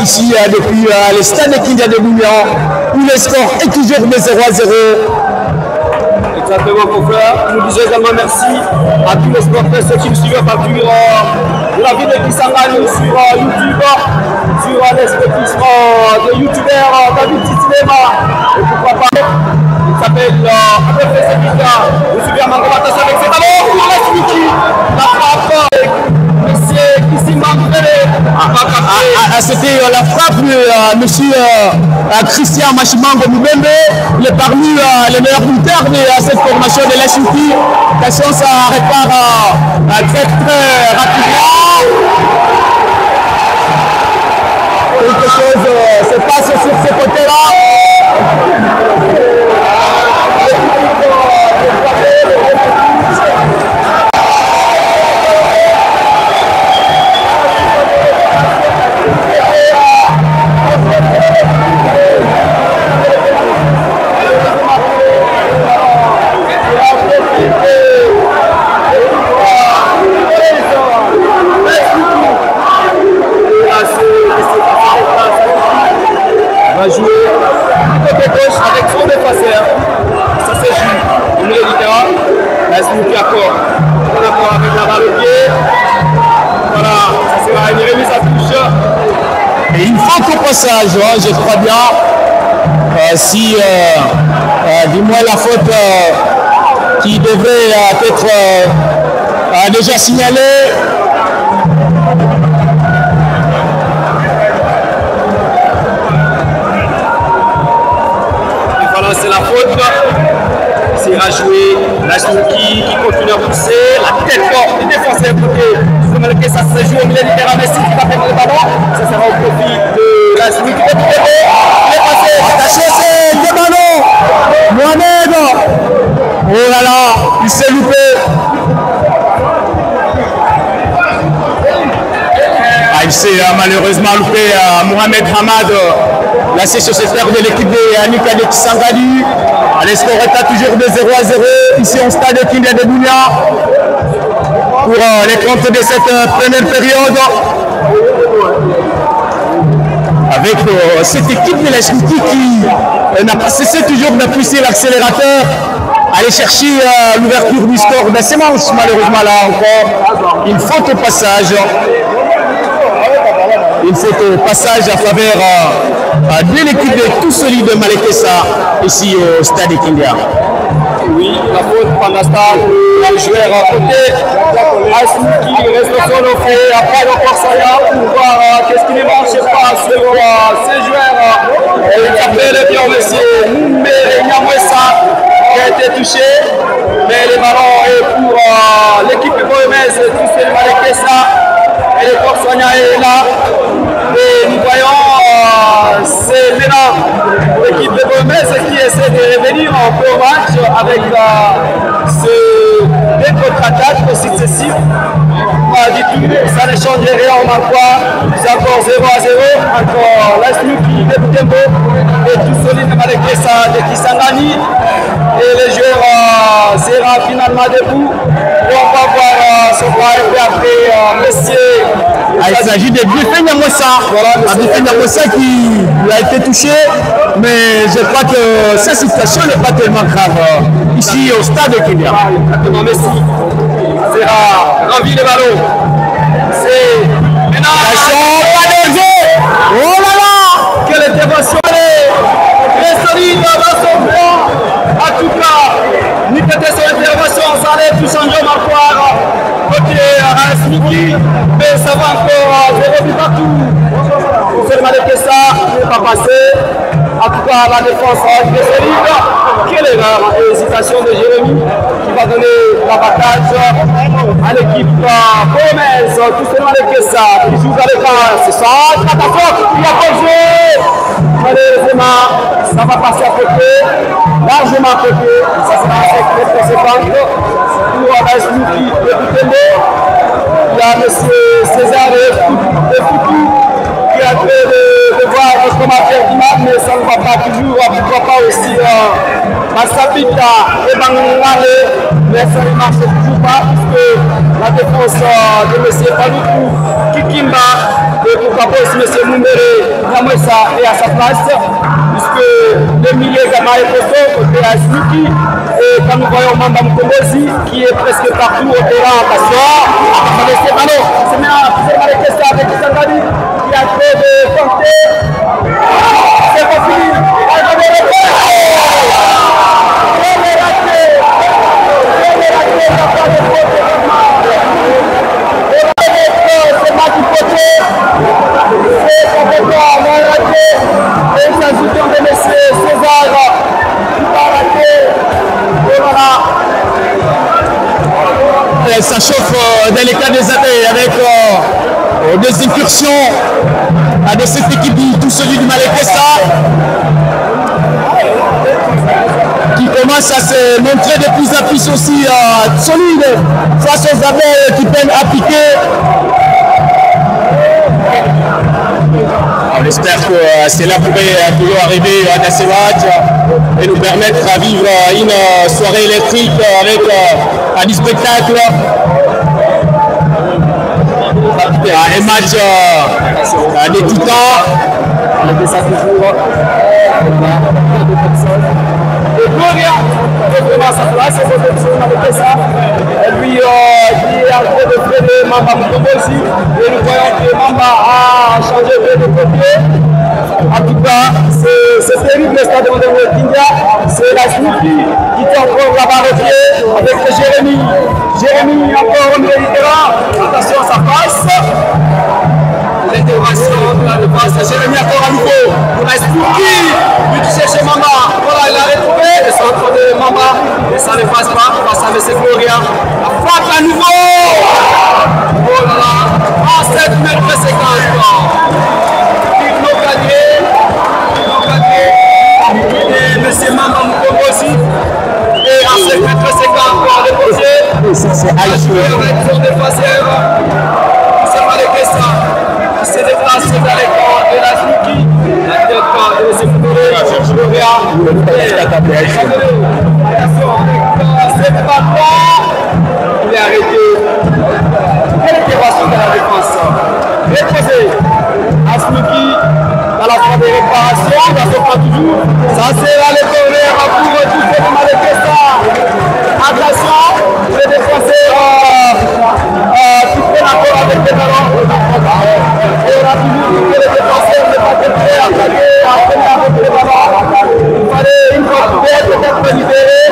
ici depuis le stade de Kindia de Bougnan où le score est toujours de 0 à 0. Exactement, confrère. Nous disons également merci à tous les sportifs ceux qui nous suivent à partir de la ville de Kisangani sur YouTube, sur l'expertise de youtubeur David Titinema. Et pourquoi pas, il s'appelle Adolphe Sekika. Nous suivons à Mangomatas avec ses ballons pour la Swiki. La frappe avec M. Kissimba Fele. C'était la frappe de M. Christian Machimango Mubembe. Il est parmi les meilleurs buteurs de cette formation de l'Aïchouki. Attention, ça répare très rapidement. Quelque chose se passe sur ce côté-là. Va jouer du côté gauche avec son défenseur. Ça se joue au milieu du terrain. Là, c'est nous qui accord. On accord avec la balle au pied. Voilà, ça sera une remise à touche. Et une faute au passage, je crois bien. Si, du moins, la faute qui devrait être déjà signalée. C'est la faute. C'est à jouer. La Chouki qui continue à pousser. La tête forte du défenseur côté. Que ça se joue au milieu du terrain. Mais si tu vas perdre le ballon, ça sera au profit de la Chouki. Il est passé. Attention, c'est le ballon. Mohamed. Oh là là, il s'est loupé. Il s'est malheureusement loupé Mohamed Hamad. La session secteur de l'équipe de Anika de Kisangani. Le score est toujours de 0 à 0 ici au stade de Kindia de Bounia pour les comptes de cette première période. Avec cette équipe de la Chouki qui n'a pas cessé toujours de pousser l'accélérateur, aller chercher l'ouverture du score de ces manches. Malheureusement, là encore, une faute au passage. Une faute au passage à faveur de l'équipe de Tout Solide de Malekessa, ici au stade Kindia. Oui, la faute pendant ce temps, le joueur à côté, Asmi qui reste sur le fait, après le Corsaya pour voir qu'est-ce qui ne marche pas sur ces joueurs. Il s'appelle bien monsieur Moumé Nyamwessa qui a été touché, mais le ballon est pour l'équipe de Bohemès, Tout Solide Malekessa, et le Corsaya est là. Et nous voyons, c'est maintenant l'équipe de Bohemès qui essaie de revenir en pro match avec des contre-attaques successives. Pas du tout, ça ne change rien en marquoir. C'est encore 0-0. Encore l'Asnu qui débute un peu. Et Tout Solide de Malekessa de Kisangani. Et les joueurs sera finalement debout. Et on va voir ce qu'on va faire après monsieur. Il s'agit de Biffé Nyamwessa. Voilà, Biffé Nyamwessa qui a été touché, mais je crois que sa situation n'est pas tellement grave ici au stade de Kenya. Exactement, Messi sera ravi le ballon. C'est maintenant. Pas de jeu. Oh là là! Quelle intervention très solide dans son plan. En tout cas, ni peut-être son intervention, ça allait tout changer en marquoir. Côté Smiki, mais ça va encore 0 but partout. C'est le Malekessa, il n'est pas passé. En tout cas, la défense est très solide. Quelle erreur et hésitation de Jérémy qui va donner l'avantage à l'équipe Bohemès. Tout c'est Malekessa qui joue à l'écart. C'est ça, attention, il a pas joué. Malheureusement, ça va passer à côté, largement à côté. Ça sera assez conséquent pour la Smiki de Boutembo. Il y a M. César et Foutou qui a fait de voir le commentaire d'image, mais ça ne va pas toujours. Pourquoi pas aussi Massapita et Bangale, mais ça ne marche toujours pas puisque la défense de M. Paloukou Kikimba et pourquoi pas aussi M. Mumbere Nyamwessa est à sa place, puisque le milieu également est costaud côté à Smiki. Et quand nous voyons Mamba Mkombozi qui est presque partout au terrain, attention, c'est maintenant Malekessa avec Kisangani qui a fait de tenter. C'est pas fini. C'est pas du côté. C'est complètement mal raté. Et il s'agit de M. César qui va rater. Et voilà. Ça chauffe dans les cas des années avec des incursions de cette équipe du Tout Solide du Malekessa qui commence à se montrer de plus en plus aussi solide face aux armées qui peinent à piquer. On espère que cela pourrait toujours arriver dans ces matchs et nous permettre à vivre une soirée électrique avec du spectacle. Un match de titans. Et Gloria est vraiment à sa place, c'est votre option avec ça. Lui qui est en train de freiner Mamba Mkombozi. Et nous voyons que Mamba a changé de côté. En tout cas, c'est terrible le stade de Kindia. C'est la Smiki qui tient encore la barre au pied avec Jérémy. Jérémy encore au milieu du terrain. Attention, ça passe. L'intervention de la défense, Jérémy encore à nouveau pour la Smiki. Lui qui cherche Mamba. Voilà, il a retrouvé le centre de Mamba. Et ça ne passe pas face à M. Gloria. La frappe à nouveau. Oh là là. En 7 mètres de séquence. Ils l'ont gagné. Et M. Mamba Mkombozi. Et en 7 mètres de séquence pour déposer. C'est son défenseur. C'est Malekessa. Il s'est déplacé dans les camps de la Smiki. La tête de M. Gloria. C'est pas toi. Il est arrêté. Quelle intervention de la défense. Reposé. Asmiki dans la fin des réparations, ça se passe toujours. Ça sera le corner pour tous les Malekessa. Attention, les défenseurs qui prennent accord avec les ballons. Et on a toujours dit que les défenseurs ne pas très attaquer, à prendre avec les ballons. Il fallait une fois peut-être libérer,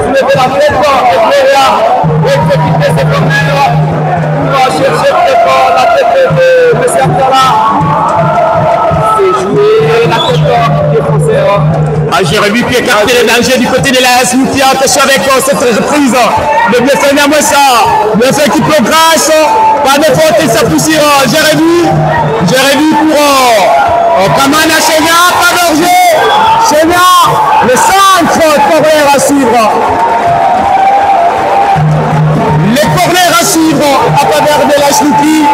soulever la tête et Gloria exécuter ce corner pour chercher peut-être la tête de M. Abdallah. C'est jouer la tête défenseur. Jérémy qui écarte les dangers du côté de la Smouti. Attention avec cette reprise. Le blessé Namosa. Le fait qui progresse. Pas de faute et ça poussière. Jérémy pour Kamana Chenya. Pas d'orgie. Chenya. Le centre. Corner à suivre. Les corners à suivre à travers de la Smouti.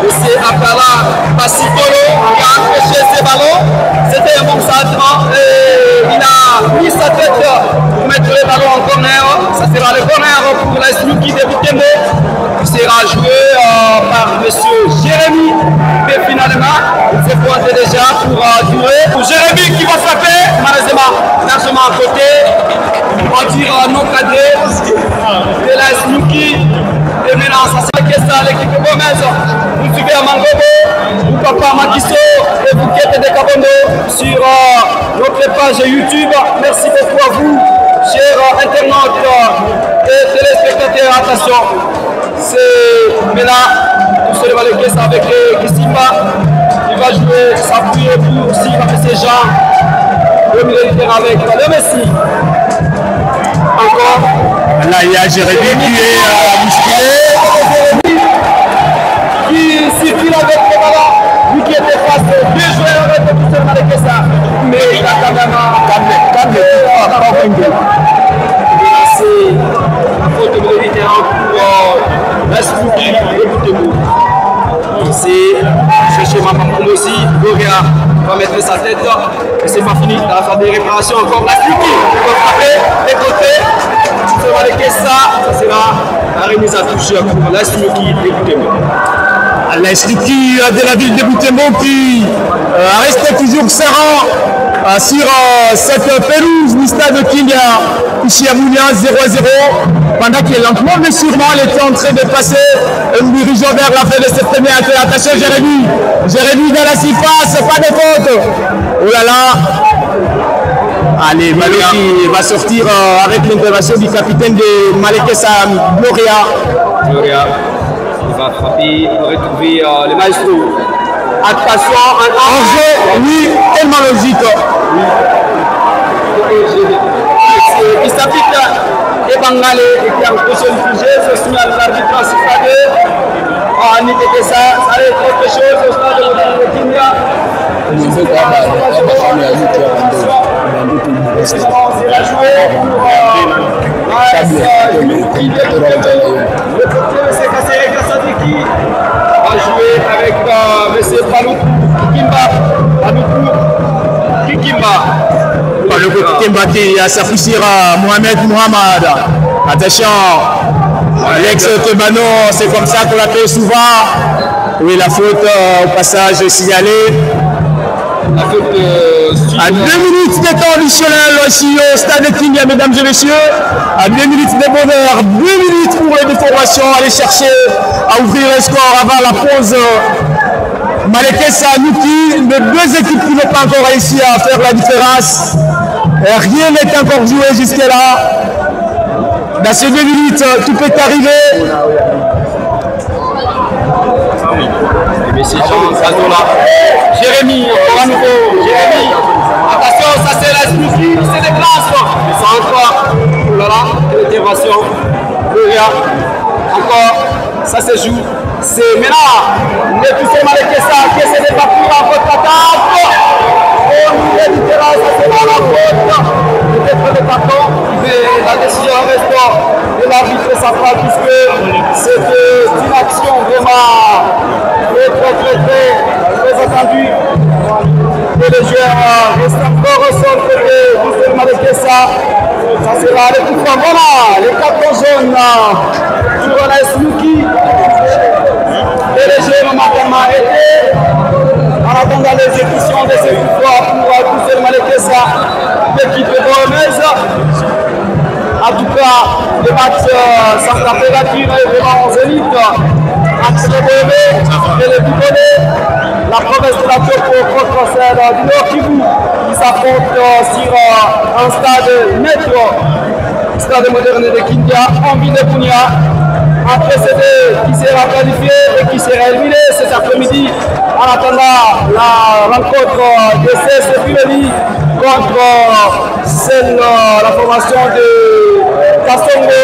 C'est Abdallah Passipolo qui a empêché ses ballons. C'était un bon centre et il a mis sa tête pour mettre les ballons en corner. Ça sera le corner pour la Smouti de Butembo qui sera joué par M. Jérémy. Mais finalement, il s'est pointé déjà pour durer. Pour Jérémy qui va frapper, malheureusement, largement à côté. On tire non cadré de la Smouti. Et maintenant, ça c'est l'équipe Gomez. Vous suivez à Mangobo, vous papa Makiso et vous qui êtes des Kabondo sur notre page YouTube. Merci beaucoup à vous, chers internautes et téléspectateurs. Attention, c'est maintenant tout ce Malekessa avec Kissimba. Il va jouer, s'appuyer pour Sylvain Messi Jean. Le milieu du terrain avec le Messi. Encore. Là, il y a Jérémy qui est bousculé. Qui circule avec le ballon, lui qui était face, deux joueurs avec le tout seul Malekessa. Mais il a quand même c'est la faute de militaire pour la Smouti et Butembo. C'est chercher Maman aussi, Gloria va mettre sa tête et c'est pas fini, il va faire des réparations encore. La Smouti va frapper les côtés, c'est Malekessa, ça sera la remise à touche pour la Smouti et Butembo. La Smouti de la ville de Butembo qui reste toujours serrant sur cette pelouse du stade Kindia ici à Mounia 0-0 pendant que lentement mais sûrement elle était en train de passer nous dirigeons vers la fin de cette première. Attention Jérémy dans la surface, pas de faute. Oh là là. Allez, Malo qui va sortir avec l'intervention du capitaine de Malekessa, Gloria. Il va frapper, il va retrouver le maestro. Attention, un jeu, oui, tellement logique. Il s'applique et Bangalé qui a empêché le sujet, ce signal l'arbitre a sifflé. Niquez ça arrive autre chose au stade de Kindia. C'est la jouée va jouer avec M. Paloukou Kikimba. Paloukou Kikimba qui a sa poussière Mohamed Mohamed. Attention, Alex Kebano, c'est comme ça qu'on l'appelle souvent. Oui, la faute au passage signalée. La faute à 2 minutes de temps additionnel ici au stade Kindia, mesdames et messieurs. À 2 minutes de bonheur, 2 minutes pour les déformations. Aller chercher à ouvrir le score avant la pause. Malekessa, Nuki, les deux équipes qui n'ont pas encore réussi à faire la différence. Et rien n'est encore joué jusque-là. Dans ces 2 minutes, tout peut arriver. Jérémy, encore à nouveau. Jérémy, attention, ça c'est la Smouti, c'est des places. Ça encore. Voilà, l'intervention. Encore, ça se joue. C'est maintenant, le poussé Malekessa qui essaie de partir en contre-attaque. Au milieu du terrain, ça c'est dans la faute. Peut-être le carton, mais la décision reste de l'arbitre central puisque c'est une action vraiment très attendue. Et les joueurs restent encore au sol de Malekessa. Ça sera le coup franc. Voilà, les cartons jaunes pour la Smouti. Et les joueurs ont maintenant arrêté. À la attendant l'exécution de cette victoire pour Toussaint Malekessa, l'équipe bolonaise. En tout cas, le match sans température est vraiment en zénith entre les Bolonais et les Bidonnais. La promesse de la Tiopo contre celle du Nord Kivu qui s'affrontent sur un stade neutre, stade moderne de Kindia, en ville de Bunia. Un précédé qui sera qualifié et qui sera éliminé cet après-midi en attendant la rencontre de CS Piloli contre la formation de Kassongo.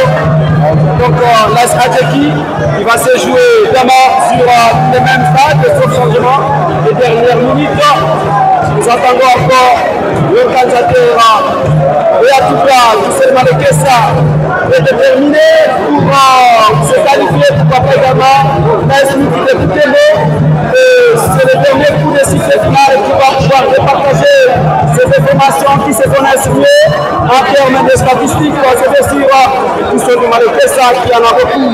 Donc la stratégie qui va se jouer demain sur les mêmes stades, sauf changement les dernières minutes. Nous attendons encore l'organisateur et en tout cas Toussaint Malekessa est déterminé pour se qualifier pour après également l'Institut de Butembo. C'est le dernier coup de sifflet final qui va pouvoir repartager ces informations qui se connaissent mieux en termes de statistiques. C'est bien sûr Toussaint Malekessa qui en a beaucoup.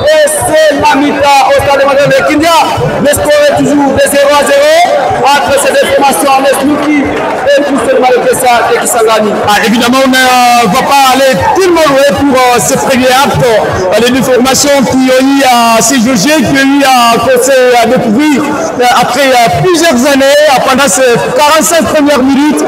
Et c'est la mi-temps au stade moderne de Kindia. Le score est toujours de 0 à 0 entre ces informations Nesnuki et Toussaint Malekessa et Kisangani. Évidemment, on ne va pas aller tout le monde pour ce premier acte. Les deux formations qui ont eu à séjourner, qui ont eu à découvrir après plusieurs années, pendant ces 45 premières minutes,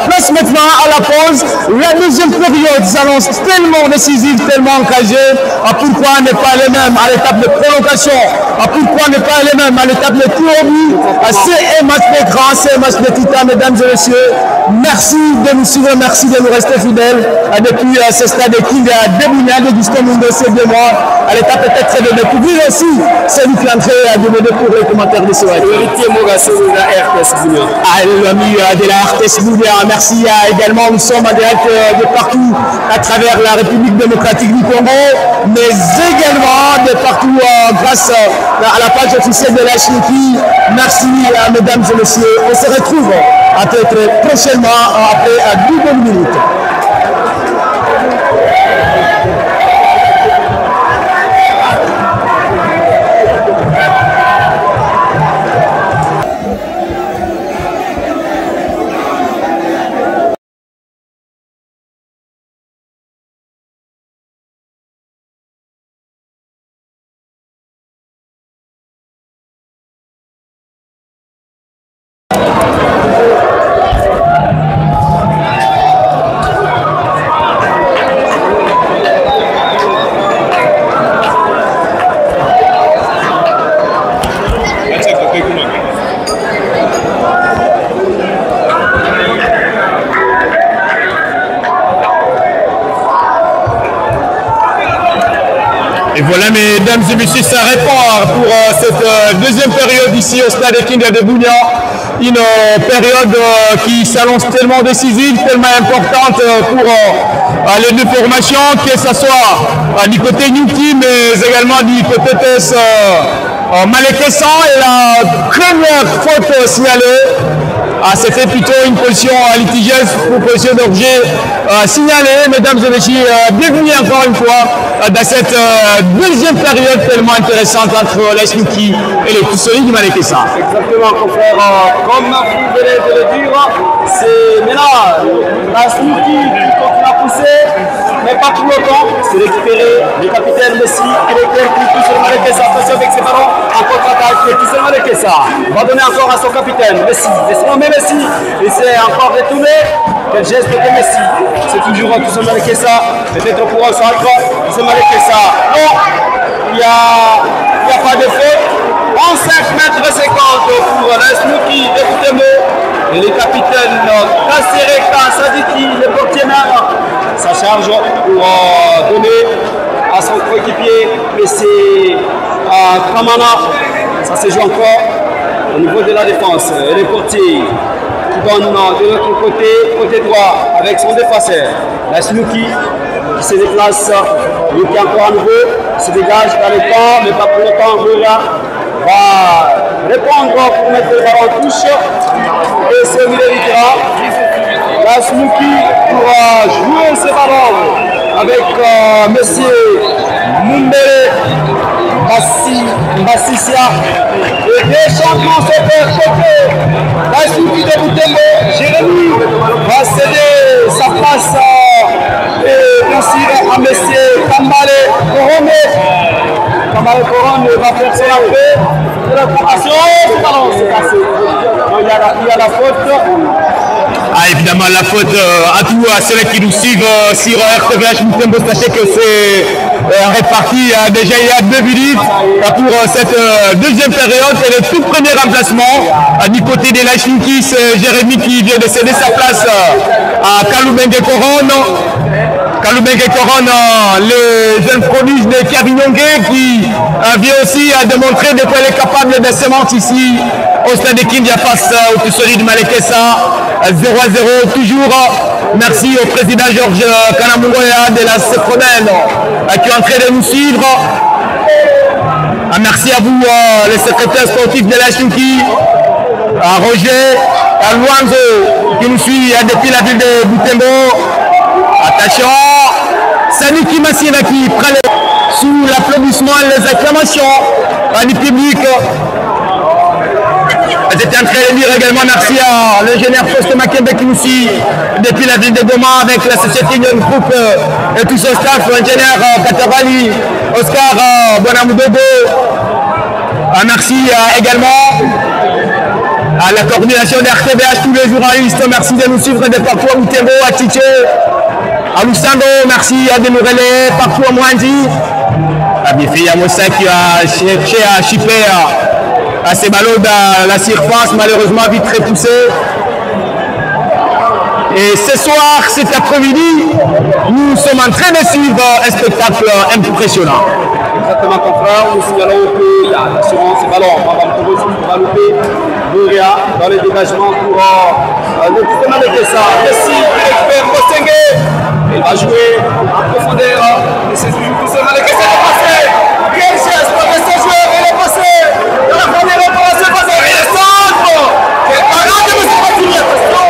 place maintenant à la pause. La deuxième période s'annonce tellement décisive, tellement engagée. Pourquoi ne pas les mêmes à l'étape de prolongation? Pourquoi ne pas les mêmes à l'étape de tir au but? C'est un match de grand, c'est un match de titan, mesdames et messieurs. Merci de nous suivre, merci de nous rester fidèles depuis ce stade de Kindia, de Bunia, de Gustin Mundo, c'est de moi. À l'étape peut-être de découvrir aussi celui qui est entré à demander pour les commentaires de ce match. Héritier Mogasso de la RTS Bunia. L'ami de la RTS Bunia, merci également. Nous sommes en direct de partout à travers la République démocratique du Congo, mais également de partout grâce à la page officielle de la Chinoki. Merci mesdames et messieurs. On se retrouve peut-être prochainement après 10 bonnes minutes. Et voilà, mesdames et messieurs, ça répond pour cette deuxième période ici au stade de Kindia de Bunia. Une période qui s'annonce tellement décisive, tellement importante pour les deux formations, que ce soit du côté Nyuki, mais également du côté TS Malekessa. Et la première faute signalée, c'était plutôt une position litigieuse pour position d'objet signalée. Mesdames et messieurs, bienvenue encore une fois dans cette deuxième période tellement intéressante entre les Snooki et les Toussoli du Malekessa. Exactement, confrère. Comme vous venez de le dire, c'est maintenant la Snooki qui continue à pousser, mais pas pour longtemps. C'est récupéré le capitaine Messi et le cœur qui touche le Malekessa. Attention avec ses ballons en contre-attaque. Et touche le Malekessa va donner encore à son capitaine Messi. Messi, et c'est encore détourné. Quel geste de Messi. C'est toujours tout ce Malekessa. Peut-être pour un centre. Ce Malekessa. Non, il n'y a pas de faute. En 5 mètres 50 pour la Snooki de Butembo. Et le capitaine Kassereka Sadiki, le portier main, sa charge pour donner à son coéquipier. Mais c'est Kamana. Ça se joue encore au niveau de la défense. Et le portier qui donne de l'autre côté, côté droit, avec son défenseur. La Snooki qui se déplace. Lui qui encore à nouveau se dégage dans le temps, mais pas pour longtemps. Moura va répondre pour mettre le ballon en touche. Et c'est Milevitra. La Snooki pourra jouer ce ballon avec Monsieur Mumbele Massicia. Les deux changements sont faits côté. La suite de Boutembo, Jérémy va céder sa place et aussi à M. Kambale Korone. Kambale Korone va faire son entrée. Attention, c'est cassé. Il y a la faute. Ah, évidemment, la faute à tous ceux qui nous suivent sur RTVH Boutembo. Sachez que c'est réparti déjà il y a 2 minutes pour cette deuxième période. Et le tout premier remplacement du côté des Lachinki, c'est Jérémy qui vient de céder sa place à Kaloubengue Koron. Kaloubengue Koron, le jeune prodige de Kavinyongue qui vient aussi démontrer de quoi il est capable de se ici au stade de Kindia face au tout solide Malekessa. 0-0 toujours. Merci au président Georges Kanamungoya de la Sepronel qui est en train de nous suivre. Merci à vous, le secrétaire sportif de la Chinki, à Roger, à Luanzo qui nous suit depuis la ville de Boutembo. Attention, Saniki Massina qui prend sous l'applaudissement et les acclamations du public. J'étais en train de dire également merci à l'ingénieur Faust Makembe qui nous suit depuis la ville de Goma avec la société Union Group et tout son staff, l'ingénieur Katabali, Oscar Bonamudogo. Merci également à la coordination de RTVH, tous les journalistes. Merci de nous suivre de partout à Boutembo, à Tiché, à Lusando. Merci de nous relayer partout à Mwandi. À Bifi Yamosa qui a cherché à chipper à ces ballons dans la surface, malheureusement vite repoussé. Et ce soir, cet après-midi, nous sommes en train de suivre un spectacle impressionnant. Exactement, confrère, nous signalons qu'il y a l'assurance et ballon. Mamamtobo qui va louper Bouria dans le dégagement pour le système de Kessa. Messi qui récupère Mosengue. Il va jouer en profondeur. Et c'est toujours tout seul avec Kessa qui est passé. Quel geste pour ce joueur, il est passé. Dans la première opération, il est centre. Quel parade de M. Patini, attention.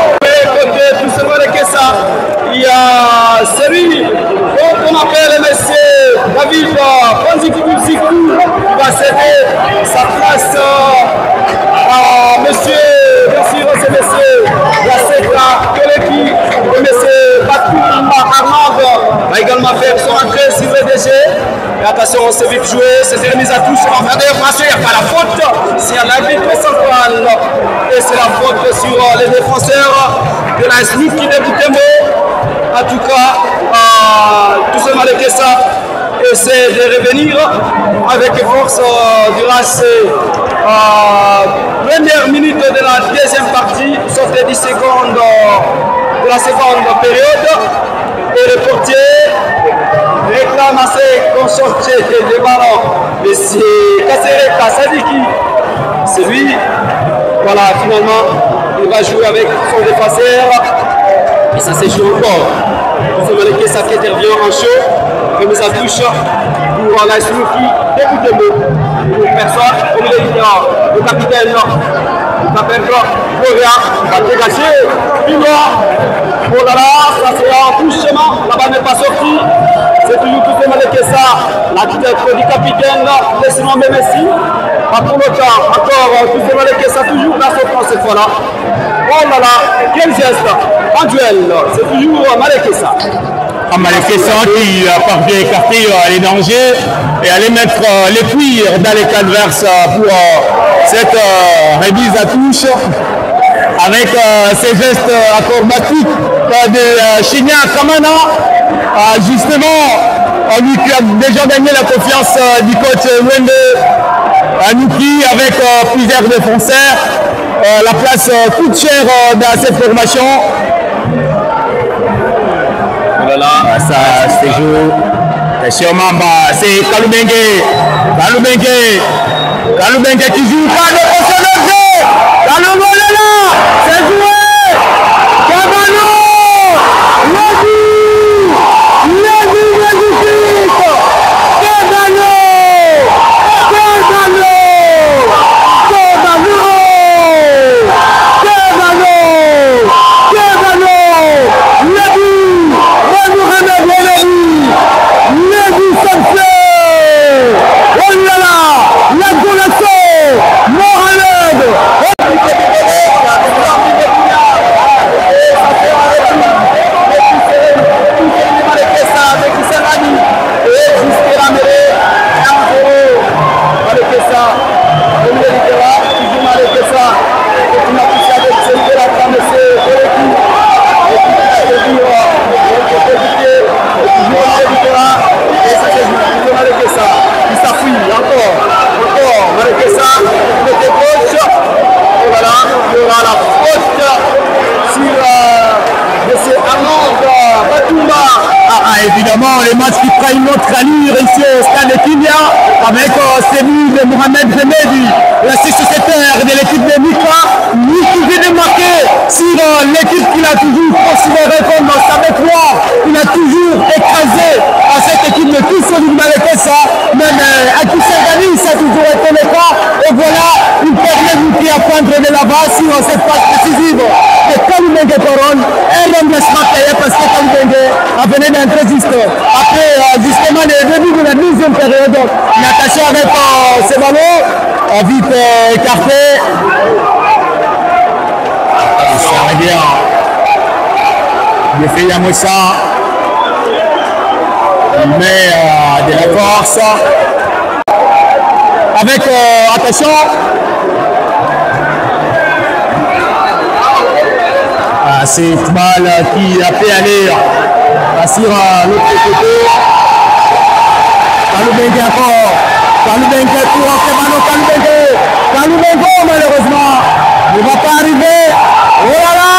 Côté tout seul avec Kessa, il y a celui qu'on appelle Messi. David Ponzikou qui va céder sa place à monsieur Yasseka Koleki et monsieur Bakouma Armand va également faire son entrée sur le DG. Et attention, c'est vite joué, c'est des remises à touche. D'ailleurs, il n'y a pas la faute, c'est à l'arbitre central. Et c'est la faute sur les défenseurs de la SNUP qui débute Boutembo. En tout cas, tout ce mal que ça. Essaie de revenir avec force durant ces premières minutes de la deuxième partie, sauf les 10 secondes de la seconde période. Et le portier réclame à ses consortiers de ballon, M. Kassereka Sadiki. C'est lui, voilà, finalement, il va jouer avec son défenseur. Et ça s'est joué encore. Vous avez que ça qui intervient en chaud. Comme ça touche pour la Sunuki début de mots. Pour personne, comme il est dit, le capitaine s'appelle Gloria, va dégager. Pinois, oh là là, ça c'est un touchement, la balle n'est pas sortie. C'est toujours tout mal que ça. La tête du capitaine, laissez-moi même ici. Pas pour longtemps, encore tout mal que ça, toujours la sortie cette fois-là. Oh là là, quel geste en duel, c'est toujours mal que ça. Malekessa qui parvient à écarter les dangers et aller mettre les cuirs dans les adverses pour cette remise à touche avec ces gestes acrobatiques de Shinya Kamana, justement lui qui a déjà gagné la confiance du coach Wende Anouki avec plusieurs défenseurs. La place coûte cher dans cette formation. Voilà, ça se joue. Attention Mamba, c'est Kaloubengue qui joue pas de personnalité. Kaloubengue là, c'est joué. Kabano, Oh là là, Évidemment, les matchs qui prennent une autre allure ici au stade de Kimbia avec ce but de Mohamed Remedi, l'assistant de l'équipe de Mika, lui qui vient de marquer sur l'équipe qu'il a toujours considérée comme sa victoire. Il a toujours écrasé à cette équipe de tous ceux du Malekessa, même à qui Kisangani, ça a toujours été le cas. Et voilà une première outil à prendre de là-bas sur cette phase décisive de Kalumenge Koron. Un remplacement payé parce que Kalumenge a venu d'entrer juste après justement le début de la deuxième période. Natacha avec ce ballon, vite écarté. Ça revient. Il fait Yamoussa. Il met de la force. Avec, attention. C'est Itmal qui a fait aller sur l'autre côté. Kalumenge encore. Kalumenge pour entrer maintenant. Kalumenge. Kalumenge malheureusement ne va pas arriver. Oh là là.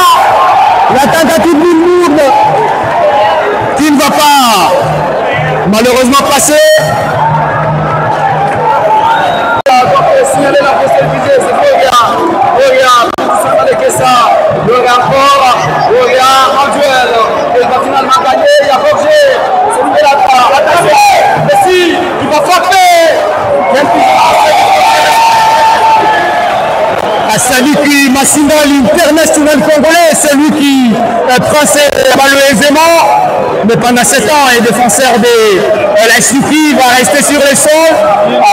La tentative d'une lourde qui ne va pas malheureusement passer. Signaler la poste visée, c'est Boria, Boria encore, Boria en duel, il va finalement gagner, il y a Borgé, c'est lui qui l'a attention, Messi, il va frapper, Saliki Massinda, l'international congolais, c'est lui qui prend ses ballons aisément, mais pendant 7 ans, est défenseur de la SUFI, va rester sur les sols.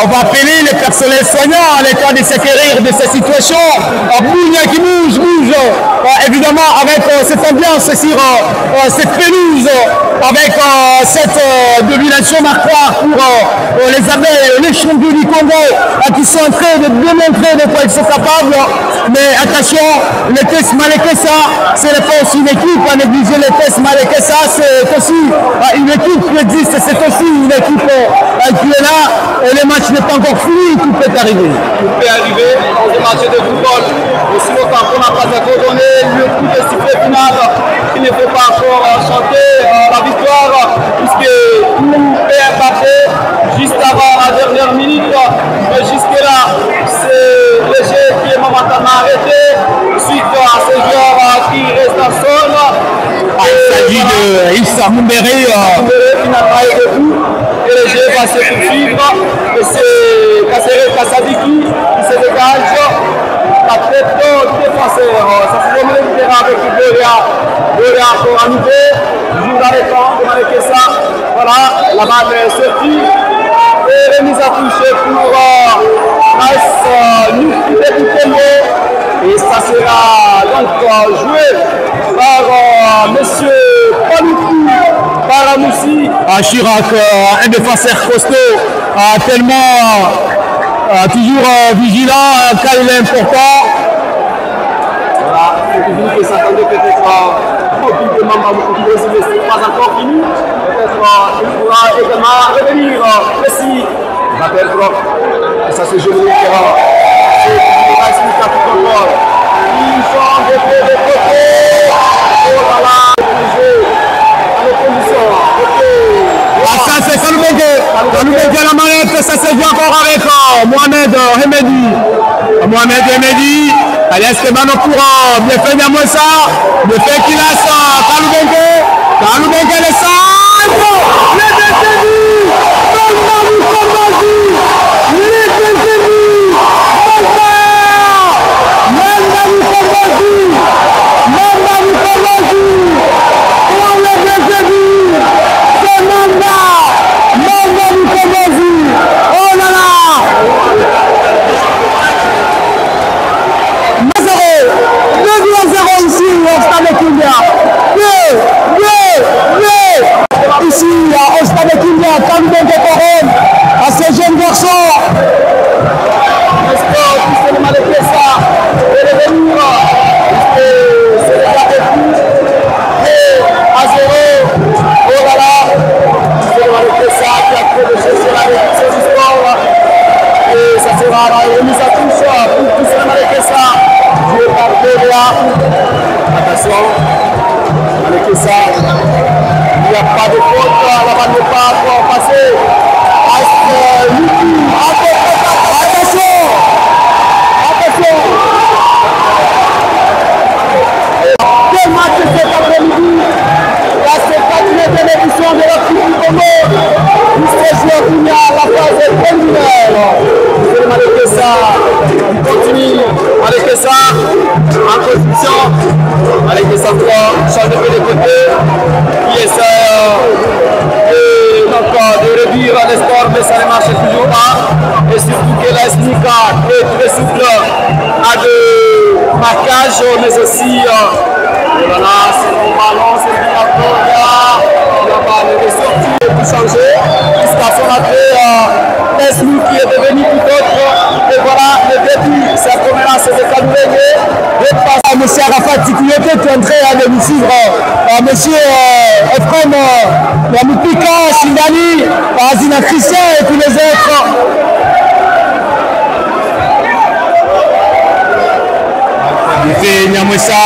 On va appeler les personnels soignants à l'état de s'acquérir de cette situation. Bounia qui bouge. Évidemment, avec cette ambiance sur cette pelouse, avec cette domination marquoire pour les abeilles, les champions du Congo, qui sont en train de démontrer de quoi ils sont capables. Mais attention, le test Malekessa, ce n'est pas aussi une équipe à négliger. Le test Malekessa, c'est aussi une équipe qui existe, c'est aussi une équipe qui est là. Et le match n'est pas encore fini, tout peut arriver. Tout peut arriver dans un match de football. Aussi longtemps qu'on n'a pas encore donné le coup de sifflet final, il ne faut pas encore chanter la victoire, puisque tout est passé juste avant la dernière minute. Mais jusque-là, c'est le jeu qui est momentanément arrêté suite à ce joueur qui reste en zone. Il s'agit de Issa Moumbéré. Finalement est debout et le jeu va se poursuivre. Et c'est Kassadiki qui se dégage. La tête de défenseur. Ça se promène le terrain avec Boria encore à nouveau. Joue dans les camps, on a marqué ça. Voilà, la balle est sortie. Et remise à toucher pour Nufite Butembo. Et ça sera donc joué par monsieur Paloukou Paramoussi. Chirac, un défenseur costaud, tellement toujours vigilant quand il est important. Voilà, c'est toujours que s'attendait peut-être au de Mamba Moukoukou, mais ce n'est pas encore fini. Peut-être il pourra également revenir. Messi va perdre. Et ça se joue au terrain. C'est toujours qui contrôle. Ils sont de côté. Oh là là, le jeu. À nos conditions. Ça c'est Kalumenge à la manette, ça se joue encore avec Mohamed Remedi. Mohamed Remedi, alias Kemano pour bien fait Niamoussa, bien fait Kilas, Kalumenge le centre, le détenu, oh là là, 2-0 ici au stade de Kimbia. Ici au stade de Kimbia, Kalumenge Koron, à ces jeunes garçons. Puisque le Malekessa est revenu, c'est la découverte. Et à 0, oh là là, c'est le Malekessa qui a fait de chercher la réduction du sport. Et ça sera la remise à touche pour tous les Malekessa. Joué par Boria. Attention, Malekessa. Pas de faute, la balle n'est pas encore passée. Attention! Attention! Quel match cet après-midi? La 54e édition de la Coupe du Congo. Il se joue à la phase préliminaire. C'est Malekessa qui continue. Malekessa en position. Malekessa change de côté. Qui essaie de réduire les scores, mais ça ne marche toujours pas. Et surtout que la SNICA est très souple à de marquage, mais aussi voilà, c'est mon ballon, c'est bien encore là. La balle est sortie et tout changé. Jusqu'à son entrée, Esnou qui est devenu tout autre. Et voilà, le début, ça commence de Kalouéné. Monsieur Arafat Tikouyote qui est en train de nous suivre. Monsieur Ephraim Yamoupika, Sindani, Azina Christian et tous les autres. Bien fait Nyamwesa.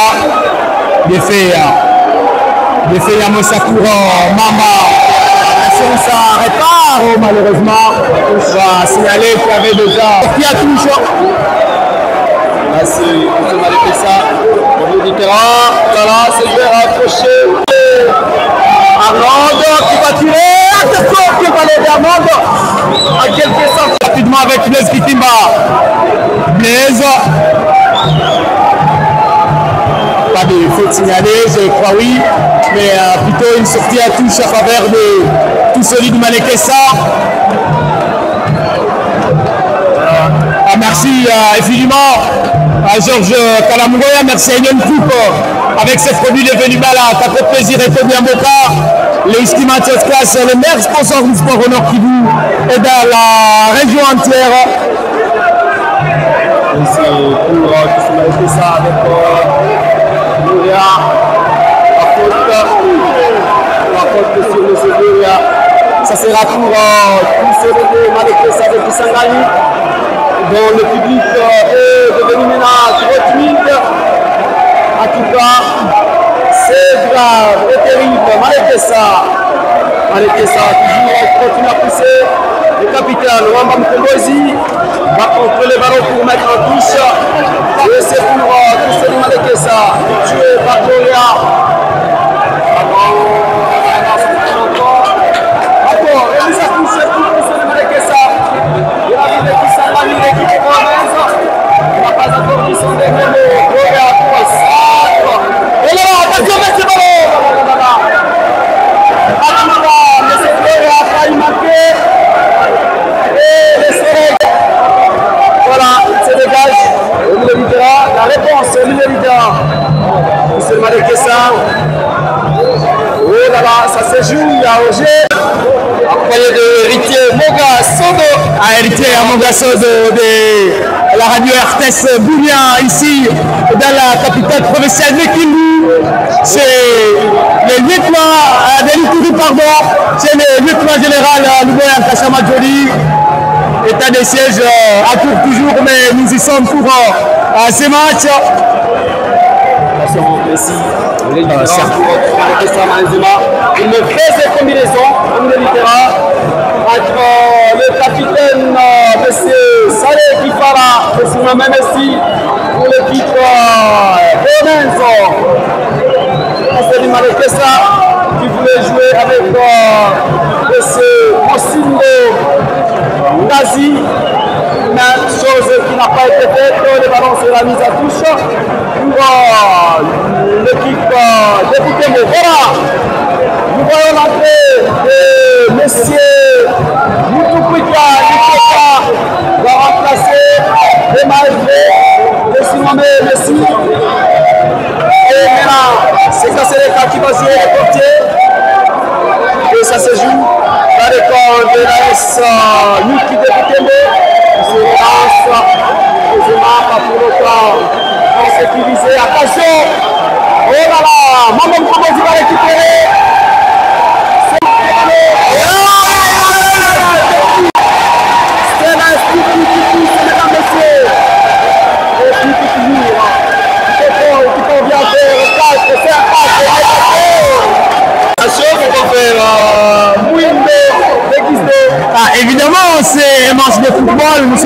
Bien fait Nyamwesa pour Mama. Ça répare malheureusement. On va signaler qu'il y avait déjà qui a toujours. Là, c'est M. Malekessa au bout du terrain. Voilà, c'est joué accroché. Armand qui va tirer. Attention, qui va aller d'Armand. À quelques centres. Rapidement avec Blaise Kitimba. Blaise. Pas de faute signalée, je crois oui. Mais plutôt une sortie à touche à faveur de tout celui de Malekessa. Merci infiniment à Georges Kalamougoya, merci à Union Group avec ses produits devenus malades. T'as fait plaisir et Tony Amboka, les Iskimatos Class, le meilleur sponsor du sport au Nord Kivu et dans la région entière. C'est pour Malekessa avec Nouria. La faute sur le Nouria. Ça sera pour tous ceux de Malekessa avec Kisangani, dont le public est devenu maintenant trop timide. En tout cas, c'est grave et terrible. Malekessa toujours continue à pousser. Le capitaine Wamba Mkombozi va contre les ballons pour mettre en touche. Et c'est pour tous ceux de Malekessa. Joué par Gloria. Encore, et nous a touché pour tous ceux de Malekessa. Il a vu l'équipe Sangani, l'équipe Romaise. Il n'a pas encore mis son dernier mot. Gloria pour le centre. Et là, attention, mais c'est ballon. Mais c'est Gloria qui a failli marquer. Et les Sénégalais. Voilà, il se dégage au milieu du terrain. La réponse au milieu du terrain. C'est Malekessa. Oh là là, ça se joue, il y a Roger. Employé de héritier Moga Sodo. Héritier à Moga Sodo de la radio RTS Boulian ici dans la capitale provinciale de Kindu. C'est le lieutenant c'est le lieutenant général Louboyan Kashamadjoli. État des sièges à court toujours, mais nous y sommes pour ces matchs. Une mauvaise combinaison au milieu du terrain entre le capitaine M. Saleh Kifara et son même ici pour l'équipe Bonenzo. C'est du Malekessa qui voulait jouer avec M. Mosindo Ngazi. Même chose qui n'a pas été faite, le ballon sera mis à touche pour l'équipe de Butembo. Voilà, nous voyons l'entrée de M. Moutoupouika Nikeka va remplacer Emaïvé, le surnommé Messi. Et maintenant, c'est Kassereka qui va jouer les portiers. Et ça se joue dans le camp de l'AS Niki de Butembo. Se lance aisément pour le temps pour sécuriser. Attention! Oh là là! Maman Mkombozi va récupérer.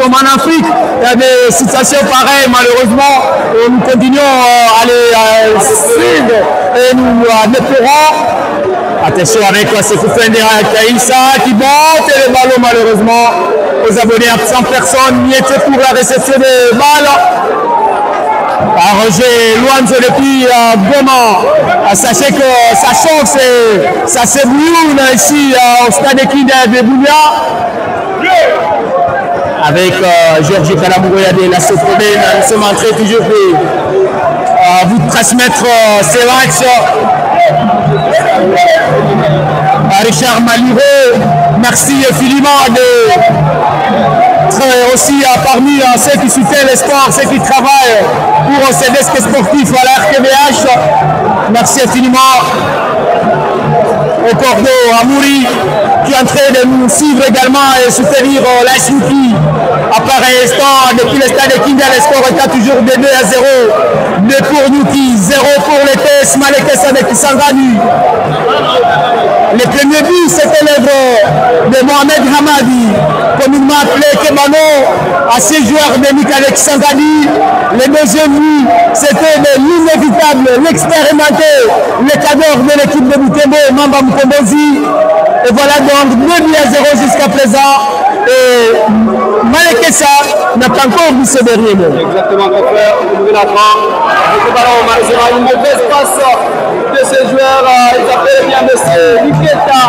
comme en Afrique, il y a des situations pareilles, malheureusement, et nous continuons à les suivre et nous déplorons. Attention avec ce coup de Kaïssa qui monte et le ballon malheureusement aux abonnés absents, personne n'y était pour la réception des balles. Roger Luanzo depuis Goma. Sachez que ça chauffe, ça s'ébrouille ici au stade de Bounia. Avec Georges Kalamouroya de la Soprodène, nous sommes en train toujours de vous transmettre ces matchs. Richard Malureux, merci infiniment d'être aussi parmi ceux qui soutiennent les sports, ceux qui travaillent pour ces desks sportifs à la RTVH. Merci infiniment au Cordo, à Mouri, qui est en train de nous suivre également et soutenir la Chouki. À pareil instant, depuis le stade de Kinda, le score est toujours de 2-0. 2 pour Nuki, 0 pour les TS Malekessa de Kisangani. Le premier but, c'était l'œuvre de Mohamed Hamadi, communément appelé Kebano, à 6 joueurs de Mika Kisangani. Le deuxième but, c'était de l'inévitable, l'expérimenté, le cadre de l'équipe de Butembo, Mamba Mukombozi. Et voilà donc 2-0 jusqu'à présent. Et Malekessa n'a pas encore vu ce dernier mot. Exactement, confrère, vous pouvez l'apprendre. Avec le ballon, malheureusement, une mauvaise passe de ces joueurs. Ils appellent bien monsieur Niketa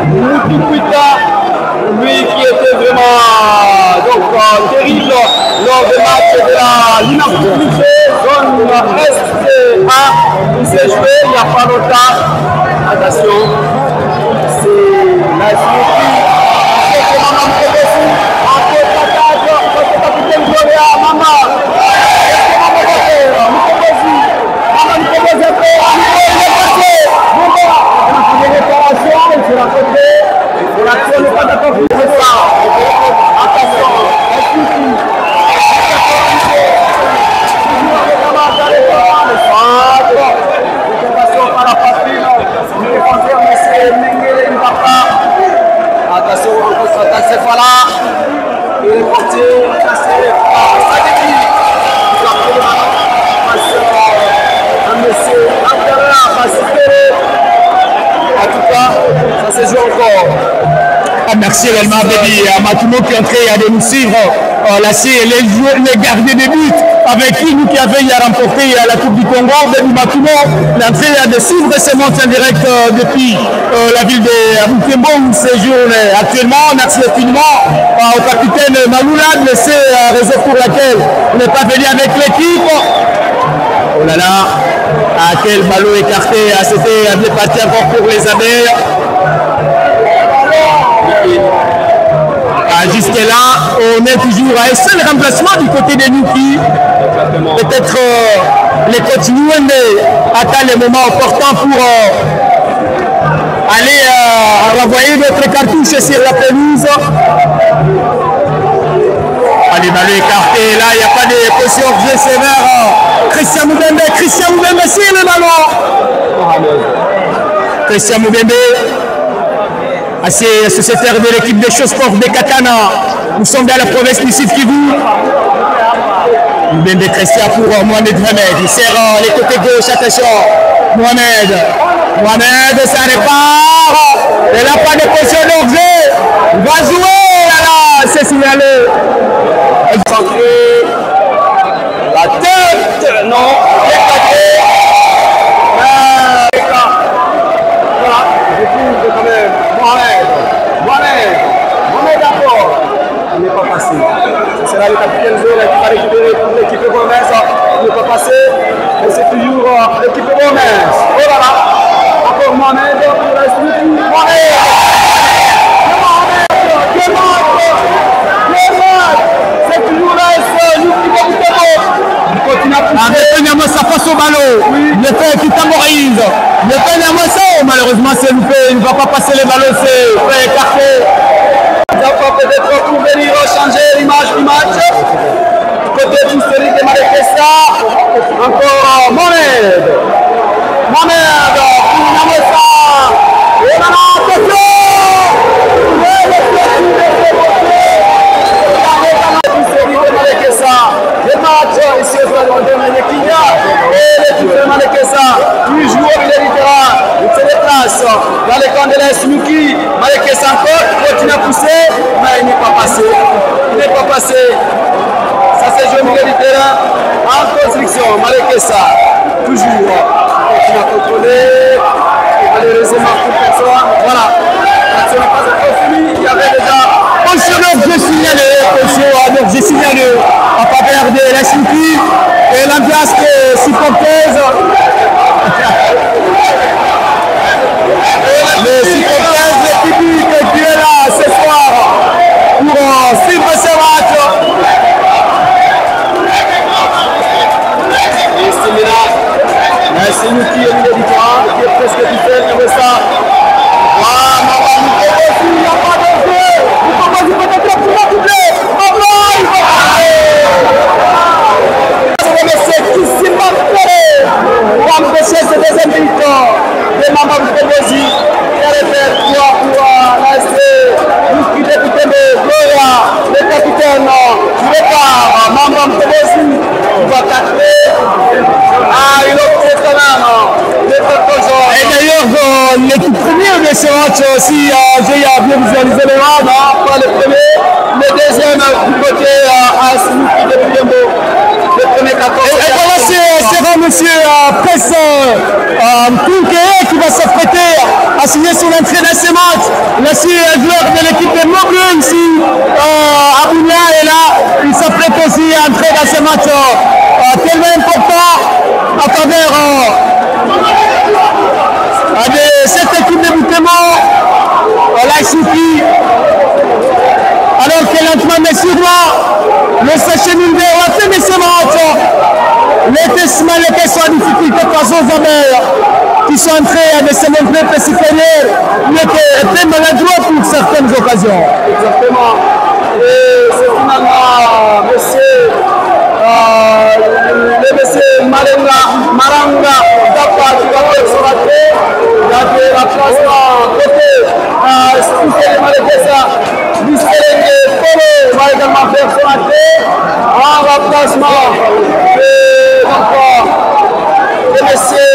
Mutukuita, lui qui était vraiment terrible lors des matchs de la Linamputé, zone SCA. Il s'est joué il n'y a pas longtemps. Attention, c'est la Chouki. L'action n'est pas d'accord pour ça. Attention, attention, on contre-attaque cette fois-là. Il est porté, cassé par Sadeki. Il a pris le ballon face à monsieur Antara, en tout cas, ça se joue encore. Merci également à Matumo qui est entré à nous suivre. Les gardiens de but avec qui nous qui avait remporté la Coupe du Congo. Baby Matumo, l'entrée de suivre ce match en direct depuis la ville de Butembo où séjourne actuellement. Merci infiniment au capitaine Maloula de ces raisons pour laquelle il n'est pas venu avec l'équipe. Oh là là, quel ballon écarté, c'était bien parti encore pour les abeilles. Jusque-là, on est toujours à un seul remplacement du côté de Nuki. Peut-être les continuer, mais attendre le moment opportun pour aller renvoyer notre cartouche sur la pelouse. Allez, ballon écarté, là, il n'y a pas de position de sévère. Christian Moubembe, c'est le ballon. Christian Moubembe. C'est sociétaire de l'équipe des Chausport de Katana. Nous sommes dans la province du Sud Kivu. Moubembe Christian pour Mohamed Hamed. Il serre les côtés gauche, attention. Mohamed, ça répare. Il n'a pas de position d'objet. Il va jouer, là, c'est signalé. La tête, non, Mohamed d'abord. Il n'est pas passé. Ce sera le capitaine Zola qui va récupérer pour l'équipe Gomez. Il n'est pas passé. Et c'est toujours l'équipe Gomez. Oh là là. Encore Mohamed pour la suite. Mohamed. C'est toujours là. Avec sa face au ballon, le fait qui tamorise. Le fait malheureusement c'est loupé, il ne va pas passer les ballons, c'est écarté. Ils vont peut-être pour venir changer l'image du match. Côté du historique de Malekessa, encore Mohamed, pour Namessa. Et maintenant, attention! dans le camp de la Sinuki. Malekessa encore, continue à pousser, mais il n'est pas passé. Il n'est pas passé. Ça s'est joué au milieu du terrain en construction. Malekessa, toujours, continue à contrôler. Malheureusement, pour personne. Voilà. L'action n'est pas encore finie. Il y avait déjà. Attention, j'ai signalé en faveur de la Sinuki et l'ambiance supporteuse. Les supporters publics qui est là ce soir pour suivre ce match. Et c'est là. C'est nous qui est milieu du terrain, qui est presque tout seul, comme ça. Il n'y a pas de jeu. Il faut pas peut-être pour la doubler. C'est qui s'est pas fait pour empêcher ce deuxième mi-temps de Mamba Mukombozi. Il y a le fait pour rester le député de Gloria, le capitaine du départ, Mamba Mukombozi, qui va tacler. Il a fait quand même le fait. Et d'ailleurs, l'équipe première de ce match aussi, j'ai bien visualisé les rangs. Pas le premier, le deuxième du côté à Sinuki de Buyembo. Le premier 14. Et voilà, c'est monsieur Presse Koukeye qui va s'apprêter à signer son entrée dans ce match. Là, c'est un joueur de l'équipe de Mobleu ici, Abounia est là. Il s'apprête aussi à entrer dans ce match tellement important à travers de cette équipe de Boutémo, la Sinuki. Alors que lentement mais sûrement, le s'achemine vers la fin de ce match. Les Tesmalais sont en difficulté face aux Amers qui sont en train de se montrer très supérieurs, mais qui étaient maladroits pour certaines occasions. Exactement. Et c'est finalement le monsieur Maranga Dapa qui va faire son entrée. Il a fait la place côté Stoussel Malekessa. Lisselenge Polo va également faire son entrée en remplacement de monsieur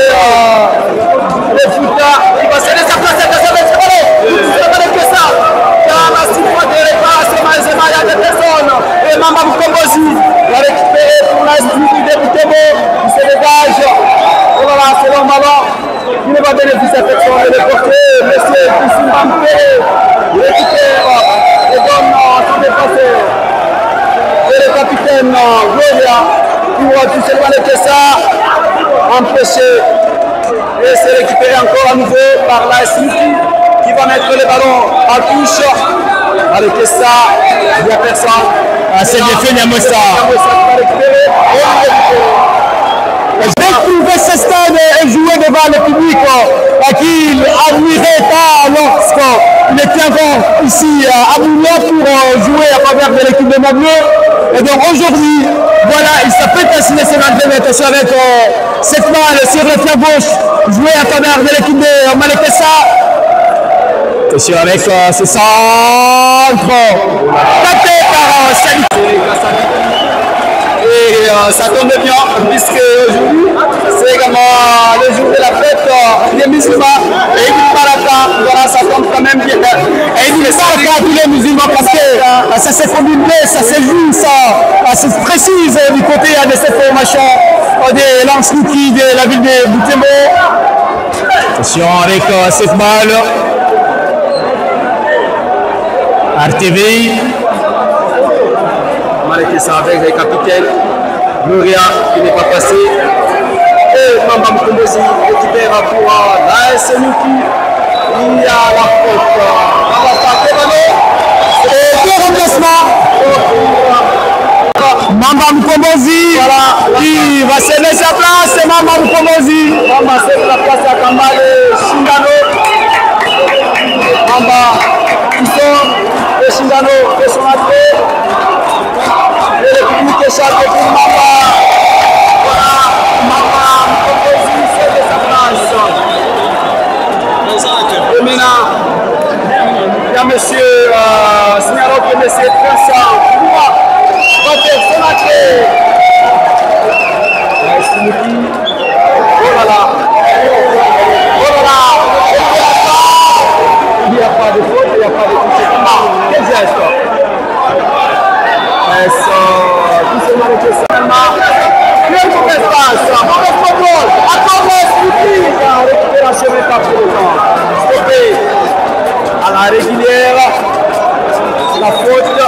Le Fouta. Il va céder sa place à Malekessa. Dans la siffle de réparation, il y a des personnes. Et Mamba Mukombozi va récupérer pour la Sinuki de Boutémo. Il se dégage. Oh là là, c'est long ballon. Il ne va bénéficier à personne de le porter. Monsieur Koussimba Mpere récupère et donne son défenseur. Et le capitaine Gloria pour toucher le Malekessa. Empêché. Et c'est récupéré encore à nouveau par la Sinuki qui va mettre le ballon en touche. Malekessa, il n'y a personne. C'est l'effet Nyamosa. J'ai trouvé ce stade et joué devant le public qu'il admirait tant lorsqu'il était encore ici à Boulogne pour jouer à travers de l'équipe de Mobleu. Et donc aujourd'hui, voilà, il s'apprête à signer son entraînement avec cette balle sur le flanc gauche, joué à travers de l'équipe de Malekessa. Attention avec ce centre, tapé par Sali. Et ça tombe bien, puisque aujourd'hui, c'est également le jour de la fête des musulmans. Et il Baraka, voilà, ça tombe quand même bien. Et il Baraka à tous les musulmans parce que ça s'est combiné, ça s'est vu, ça se précise du côté de cette formation de l'Ansinuki de la ville de Boutémo. Attention avec cette balle. RTV. Malekessa avec les capitaines. Gloria qui n'est pas passé. Et Mamba Mukombozi récupère pour la Sinuki. Il y a la faute. On va taper ballon. Et deux remplacements. Mamba Mukombozi qui va céder sa place. C'est Mamba Mukombozi. Mamba cède la place à Kambale Shingano. Mamba qui sort. Et Shingano fait son entrée. Et le public échappe pour Mamba. Voilà, Mamba Mukombozi cède sa place. Et maintenant, il y a monsieur Signalo que monsieur Trinsan va faire son entrée. La Sinuki. Oh là là. Oh là là. pas pour autant. Stoppé à la régulière. La faute.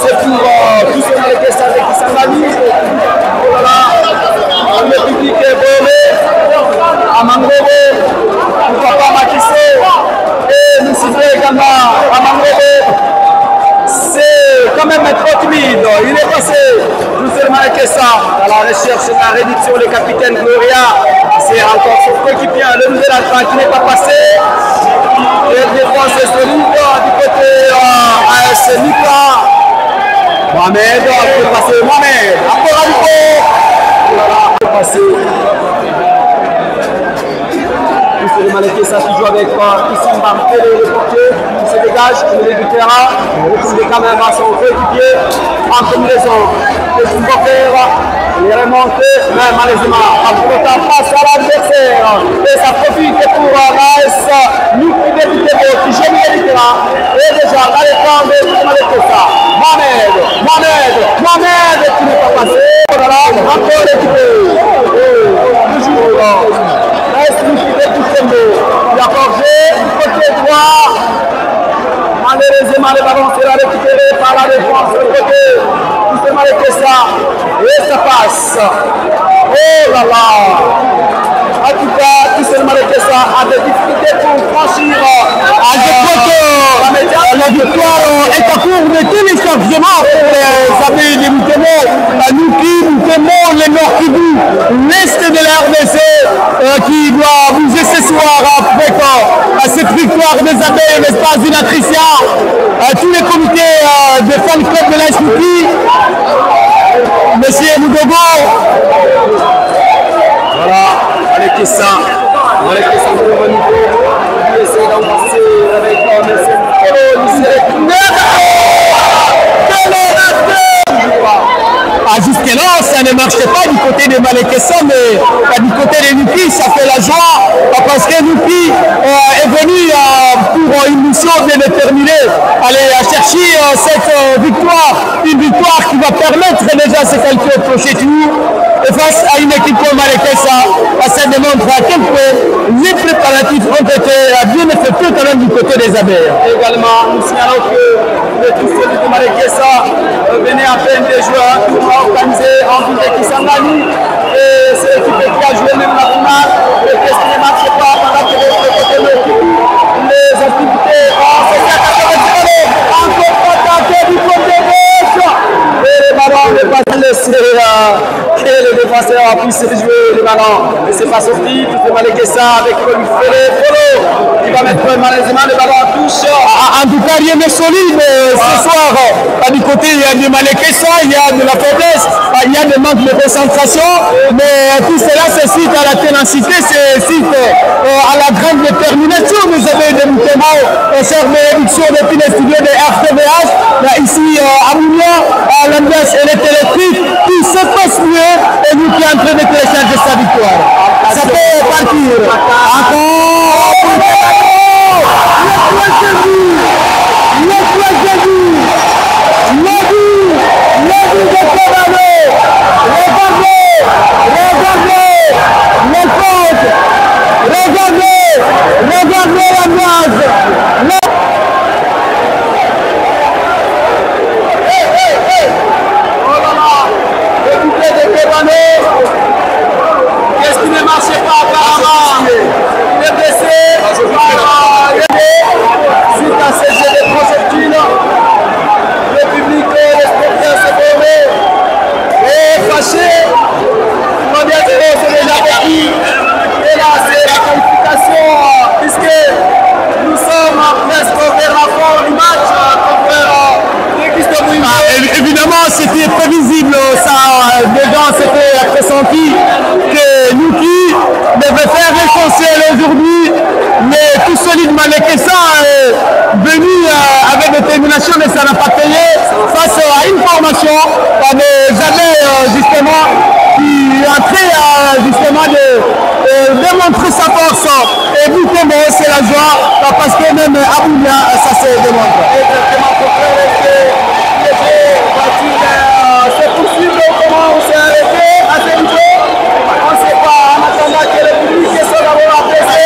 C'est pour tous ceux qui s'engagent. Oh là là. Le public est volé. À Mangrobo. Pour Papa Makissé. Et nous citons également à Mangrobo. C'est quand même trop timide. Il est passé tout seulement avec ça à la recherche de la réduction. Le capitaine Gloria, c'est encore son coéquipier, le nouvel entrant qui n'est pas passé. Les défenses est solide du côté AS Nika. Mohamed, il peut passer. Mohamed, encore un peu. Voilà, il peut passer. Le Malekessa qui joue avec ici Mbappé, le portier, qui se dégage au milieu du terrain, retourne quand même à son coéquipier en combinaison. Et ce qu'il va faire, il est remonté, mais malheureusement, en frottant face à l'adversaire. Et ça profite pour l'AS Niki qui gêne le terrain. Et déjà, dans les camps de Malekessa, Mohamed qui n'est pas passé. Voilà, encore l'équipé. Toujours. Il a forgé du côté droit. Malheureusement, le ballon sera récupéré par la défense du côté. Tout se mal que ça. Et ça passe. Oh là là. En tout cas, tout se mal que ça a des difficultés pour franchir. La victoire est à court de téléchargement pour les amis de Moutemo. Nous qui Moutemo, les Nord-Kivu, l'Est de la RDC, qui doit bouger ce soir avec cette victoire des abeilles, n'est-ce pas, Zinatricia, tous les comités de fan club de la SNUPI, Monsieur Moudogo. Voilà, avec ça, on essaie d'avancer avec Monsieur jusque-là, ça ne marchait pas du côté de Malekessa, mais du côté de Nuki, ça fait la joie parce que Nuki est venu pour une mission bien déterminée, aller chercher cette victoire, une victoire qui va permettre déjà à se qualifier au prochain tour. Et face à une équipe comme Malekessa, ça démontre à quel point les préparatifs ont été bien effectués quand même du côté des abeilles. Également, nous signalons que le tout celui de Malekessa venait à peine de jouer un tournoi organisé en ville de Kisangani. Et c'est l'équipe qui a joué même la finale. Et qu'est-ce qui ne marche pas pendant que les activités encore attaqué du côté gauche. Et le ballon n'est pas laissé. Et le défenseur a pu se jouer le ballon. Mais c'est pas sorti. Tout le Malekessa avec Polo qui va mettre malheureusement le ballon en touche. En tout cas, rien n'est solide ce soir. Du côté de Malekessa, il y a de la faiblesse, il y a des manques de concentration. Mais tout cela, c'est suite à la ténacité, c'est suite à la grande détermination. Vous avez des mouvements sur l'éduction depuis les studios de RTVH. Là, ici à Mounia, l'ambiance elle est électrique. Tout se passe mieux et nous qui sommes en train de télécharger sa victoire. Ça peut partir. Encore. Regardez la base. Oh là là, le bouclier de Kébano. Qu'est-ce qui ne marchait pas apparemment? Il est blessé suite à ces jets de projectiles. Le public, les spectateurs se forment et fâchés. On vient de c'est déjà petit. Et là, c'est la qualification puisque nous sommes presque vers la fin du match contre l'Église de Mouima. Évidemment, c'était prévisible, ça, déjà c'était pressenti que Nuki devait faire l'essentiel aujourd'hui, mais tout solide Malekessa est venu avec détermination, mais ça n'a pas payé face à une formation des années justement qui entraient justement de démontrer sa force. Et Moutemo, c'est la joie parce que même Abounia, ça se démontre. C'est possible comment on s'est arrêté à ce niveau. On ne sait pas en attendant que le public soit d'abord apprécié.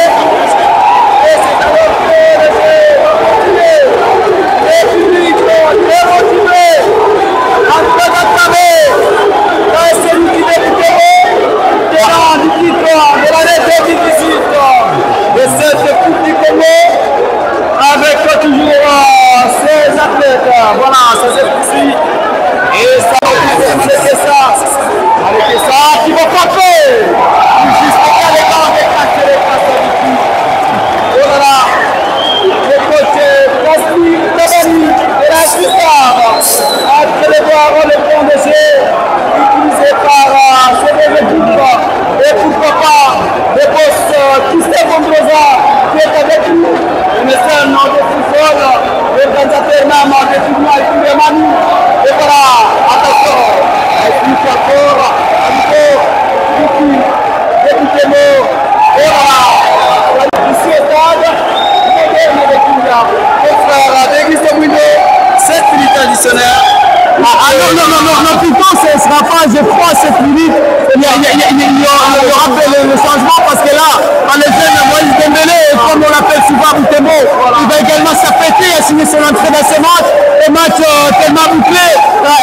frappant, je crois, cette minute, il y aura le changement parce que là, en effet, Moïse Dembélé, comme on l'appelle souvent Boutembo, il va également s'apprêter à signer son entrée dans ce match. Un match tellement bouclé,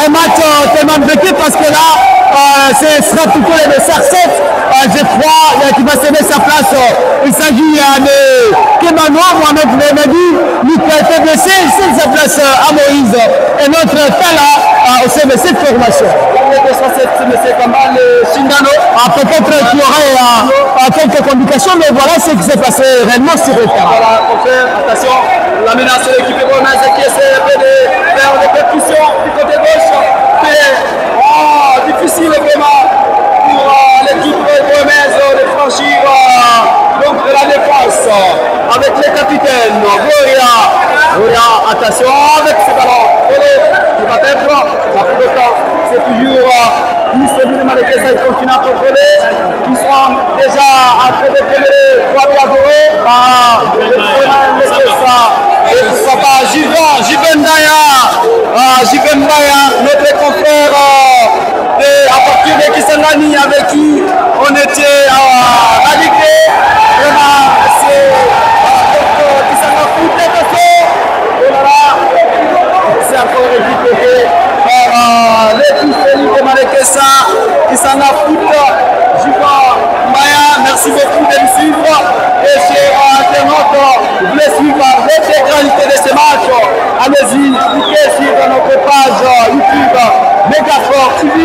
un match tellement bloqué parce que là, ce sera plutôt les Messers 7, je crois, qui va céder sa place. Il s'agit de Kemano, Mohamed Mehmedi, lui qui a été blessé, il cède sa place à Moïse. Et notre talent au sein de cette formation. Peut-être qu'il y aurait quelques complications, mais voilà ce qui s'est passé réellement sur le terrain. Voilà, attention, la menace de l'équipe Gomez qui essaie de faire des percussions du côté gauche. C'est difficile vraiment pour l'équipe Gomez de franchir donc de la défense avec les capitaines. Goria, attention avec ce ballon. Qui va être ça fait le temps. C'est toujours Celui de Malekesa, il continue à contrôler. Ils sont déjà en train de prendre 3 buts à 0. Et pourquoi pas Jiben Daya, notre confrère à partir de Kisangani avec qui on était à la Ligue. Vraiment, c'est c'est encore récupéré par les tous de Malekesa qui s'en a foutu. Jiba Maya, merci beaucoup de me suivre. Et chez internautes, vous voulez suivre l'intégralité de ce match. Allez-y, cliquez sur notre page YouTube Megasport TV.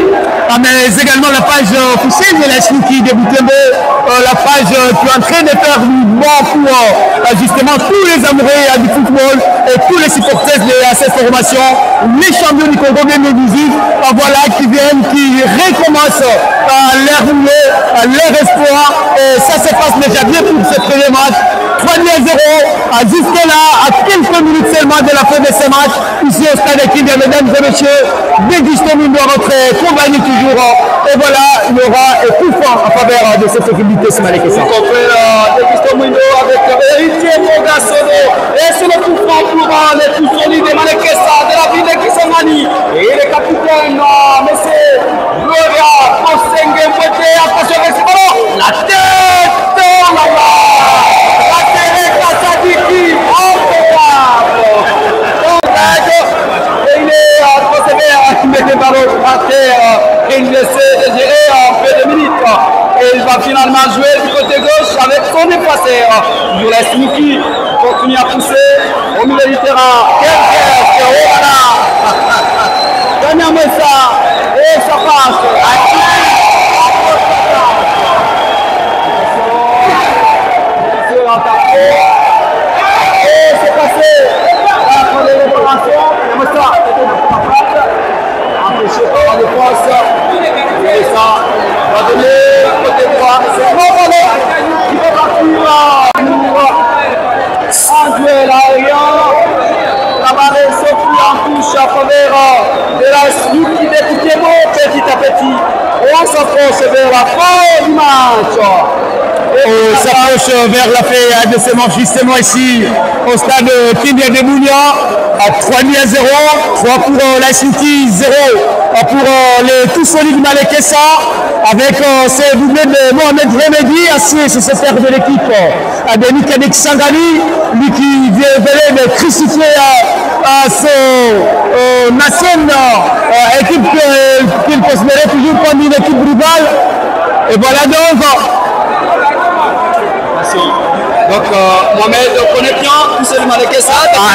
Mais également la page officielle de la Snooki de Boutembo, la page qui est en train de faire du bon pour justement tous les amoureux du football et tous les supporters de cette formation, les champions du Congo 2018, voilà, qui viennent, qui recommencent leur rouler, leur espoir, et ça se passe déjà bien pour ce premier match. 3-0, jusque là, à quelques minutes seulement de la fin de ce match, ici au stade d'équipe, mesdames et messieurs, dégustons-nous de notre compagnie toujours, et voilà, il y aura un coup franc en faveur de cette équipe du Malekesa. Dégustons-nous avec Héritier Mogassono, et c'est le coup franc pour les tout solides de Malekesa, de la ville de Kisangani, et le capitaine, monsieur Gloria Kosenge Mouete, attention avec ce ballon, la tête là-bas. Il met des ballons à terre et il essaie de gérer en peu de minutes. Et il va finalement jouer du côté gauche avec son déplaceur. Il laisse Snooki continue à pousser au milieu du terrain. Quel geste! Voilà! Dernièrement ça, et ça passe. Et c'est passé pour les réparations. Empêché par la défense. Et ça va donner côté droit. C'est un bon ballon qui va partir en duel aérien. La balle est sortie en touche à faveur de la Snooki de Boutembo petit à petit. Et on s'approche vers la fin du match. On s'approche vers la fin de ce match justement ici au stade Kindia de Bounia à 3-0, 3 pour la Snooki, 0 pour les tout solides Malekesa avec ce doublé de Mohamed Remedi assis sur cette terre de l'équipe de Nikadek Sangani, lui qui venait de crucifier son ancienne équipe qu'il considérait toujours comme une équipe rivale. Et voilà donc. Donc, Mohamed connaît bien tout ce Malekesa.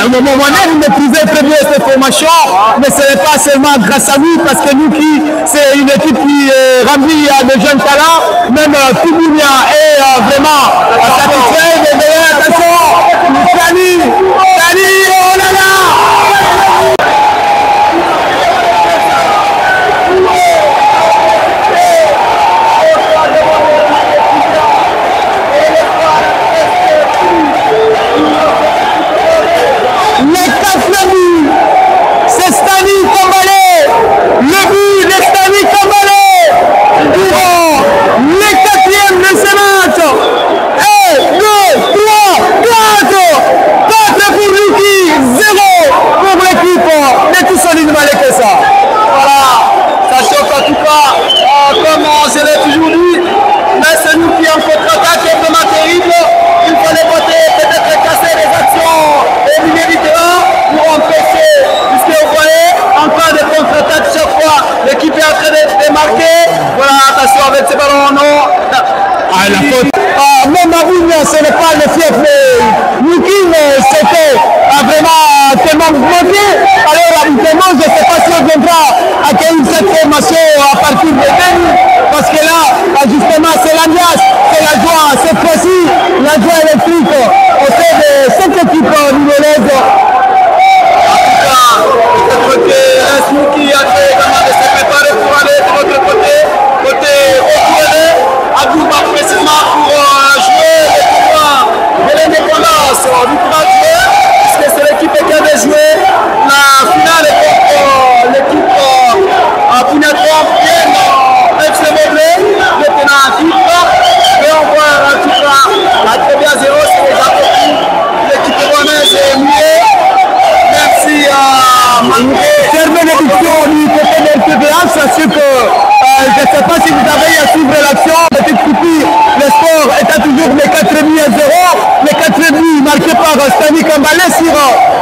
Mohamed maîtrisait très bien cette formation, mais ce n'est pas seulement grâce à lui, parce que nous, c'est une équipe qui est remplie de jeunes talents, même Touboumia est vraiment satisfait de donner attention. Tani, oh là là! C'est Stani Kambalé, le but de Stani Kambalé pour le 4e de ce match. ce n'est pas le fief de Nuki, mais c'était vraiment tellement bloqué. Alors, habituellement, je ne sais pas si on viendra accueillir cette formation à partir de demain, parce que là, justement, c'est l'ambiance, c'est la joie. Cette fois-ci, la joie électrique au sein de cette équipe nivelaise. De l'autre côté, Nuki a fait également de se préparer pour aller de l'autre côté opposé, à Duba précisément pour jouer le tournoi de l'indépendance du 30 juin, puisque c'est l'équipe qui avait joué la finale contre l'équipe Punatron FC Moblé, le tenant en titre. Et on voit en tout cas à 3-0, c'est déjà compris. L'équipe rouennaise est muée, même si Chère bénédiction du côté de l'FPBA, sachez que je ne sais pas si vous avez à suivre l'action, Petite Coupi, le sport étant toujours les 4 buts à 0, les 4 buts marqués par Stani Kambalé sur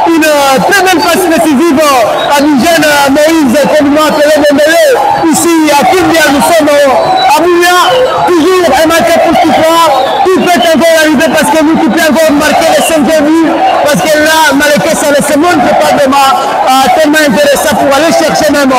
une très belle passe décisive à l'hygiène Moïse, comme nous appelé Dembélé, ici à Kimbia, nous sommes à Mouya, toujours un match pour tout faire, tout peut encore arriver parce que nous pouvons encore marquer les 5 buts, parce que là, malgré ça ne se montre pas vraiment tellement intéressant pour aller chercher même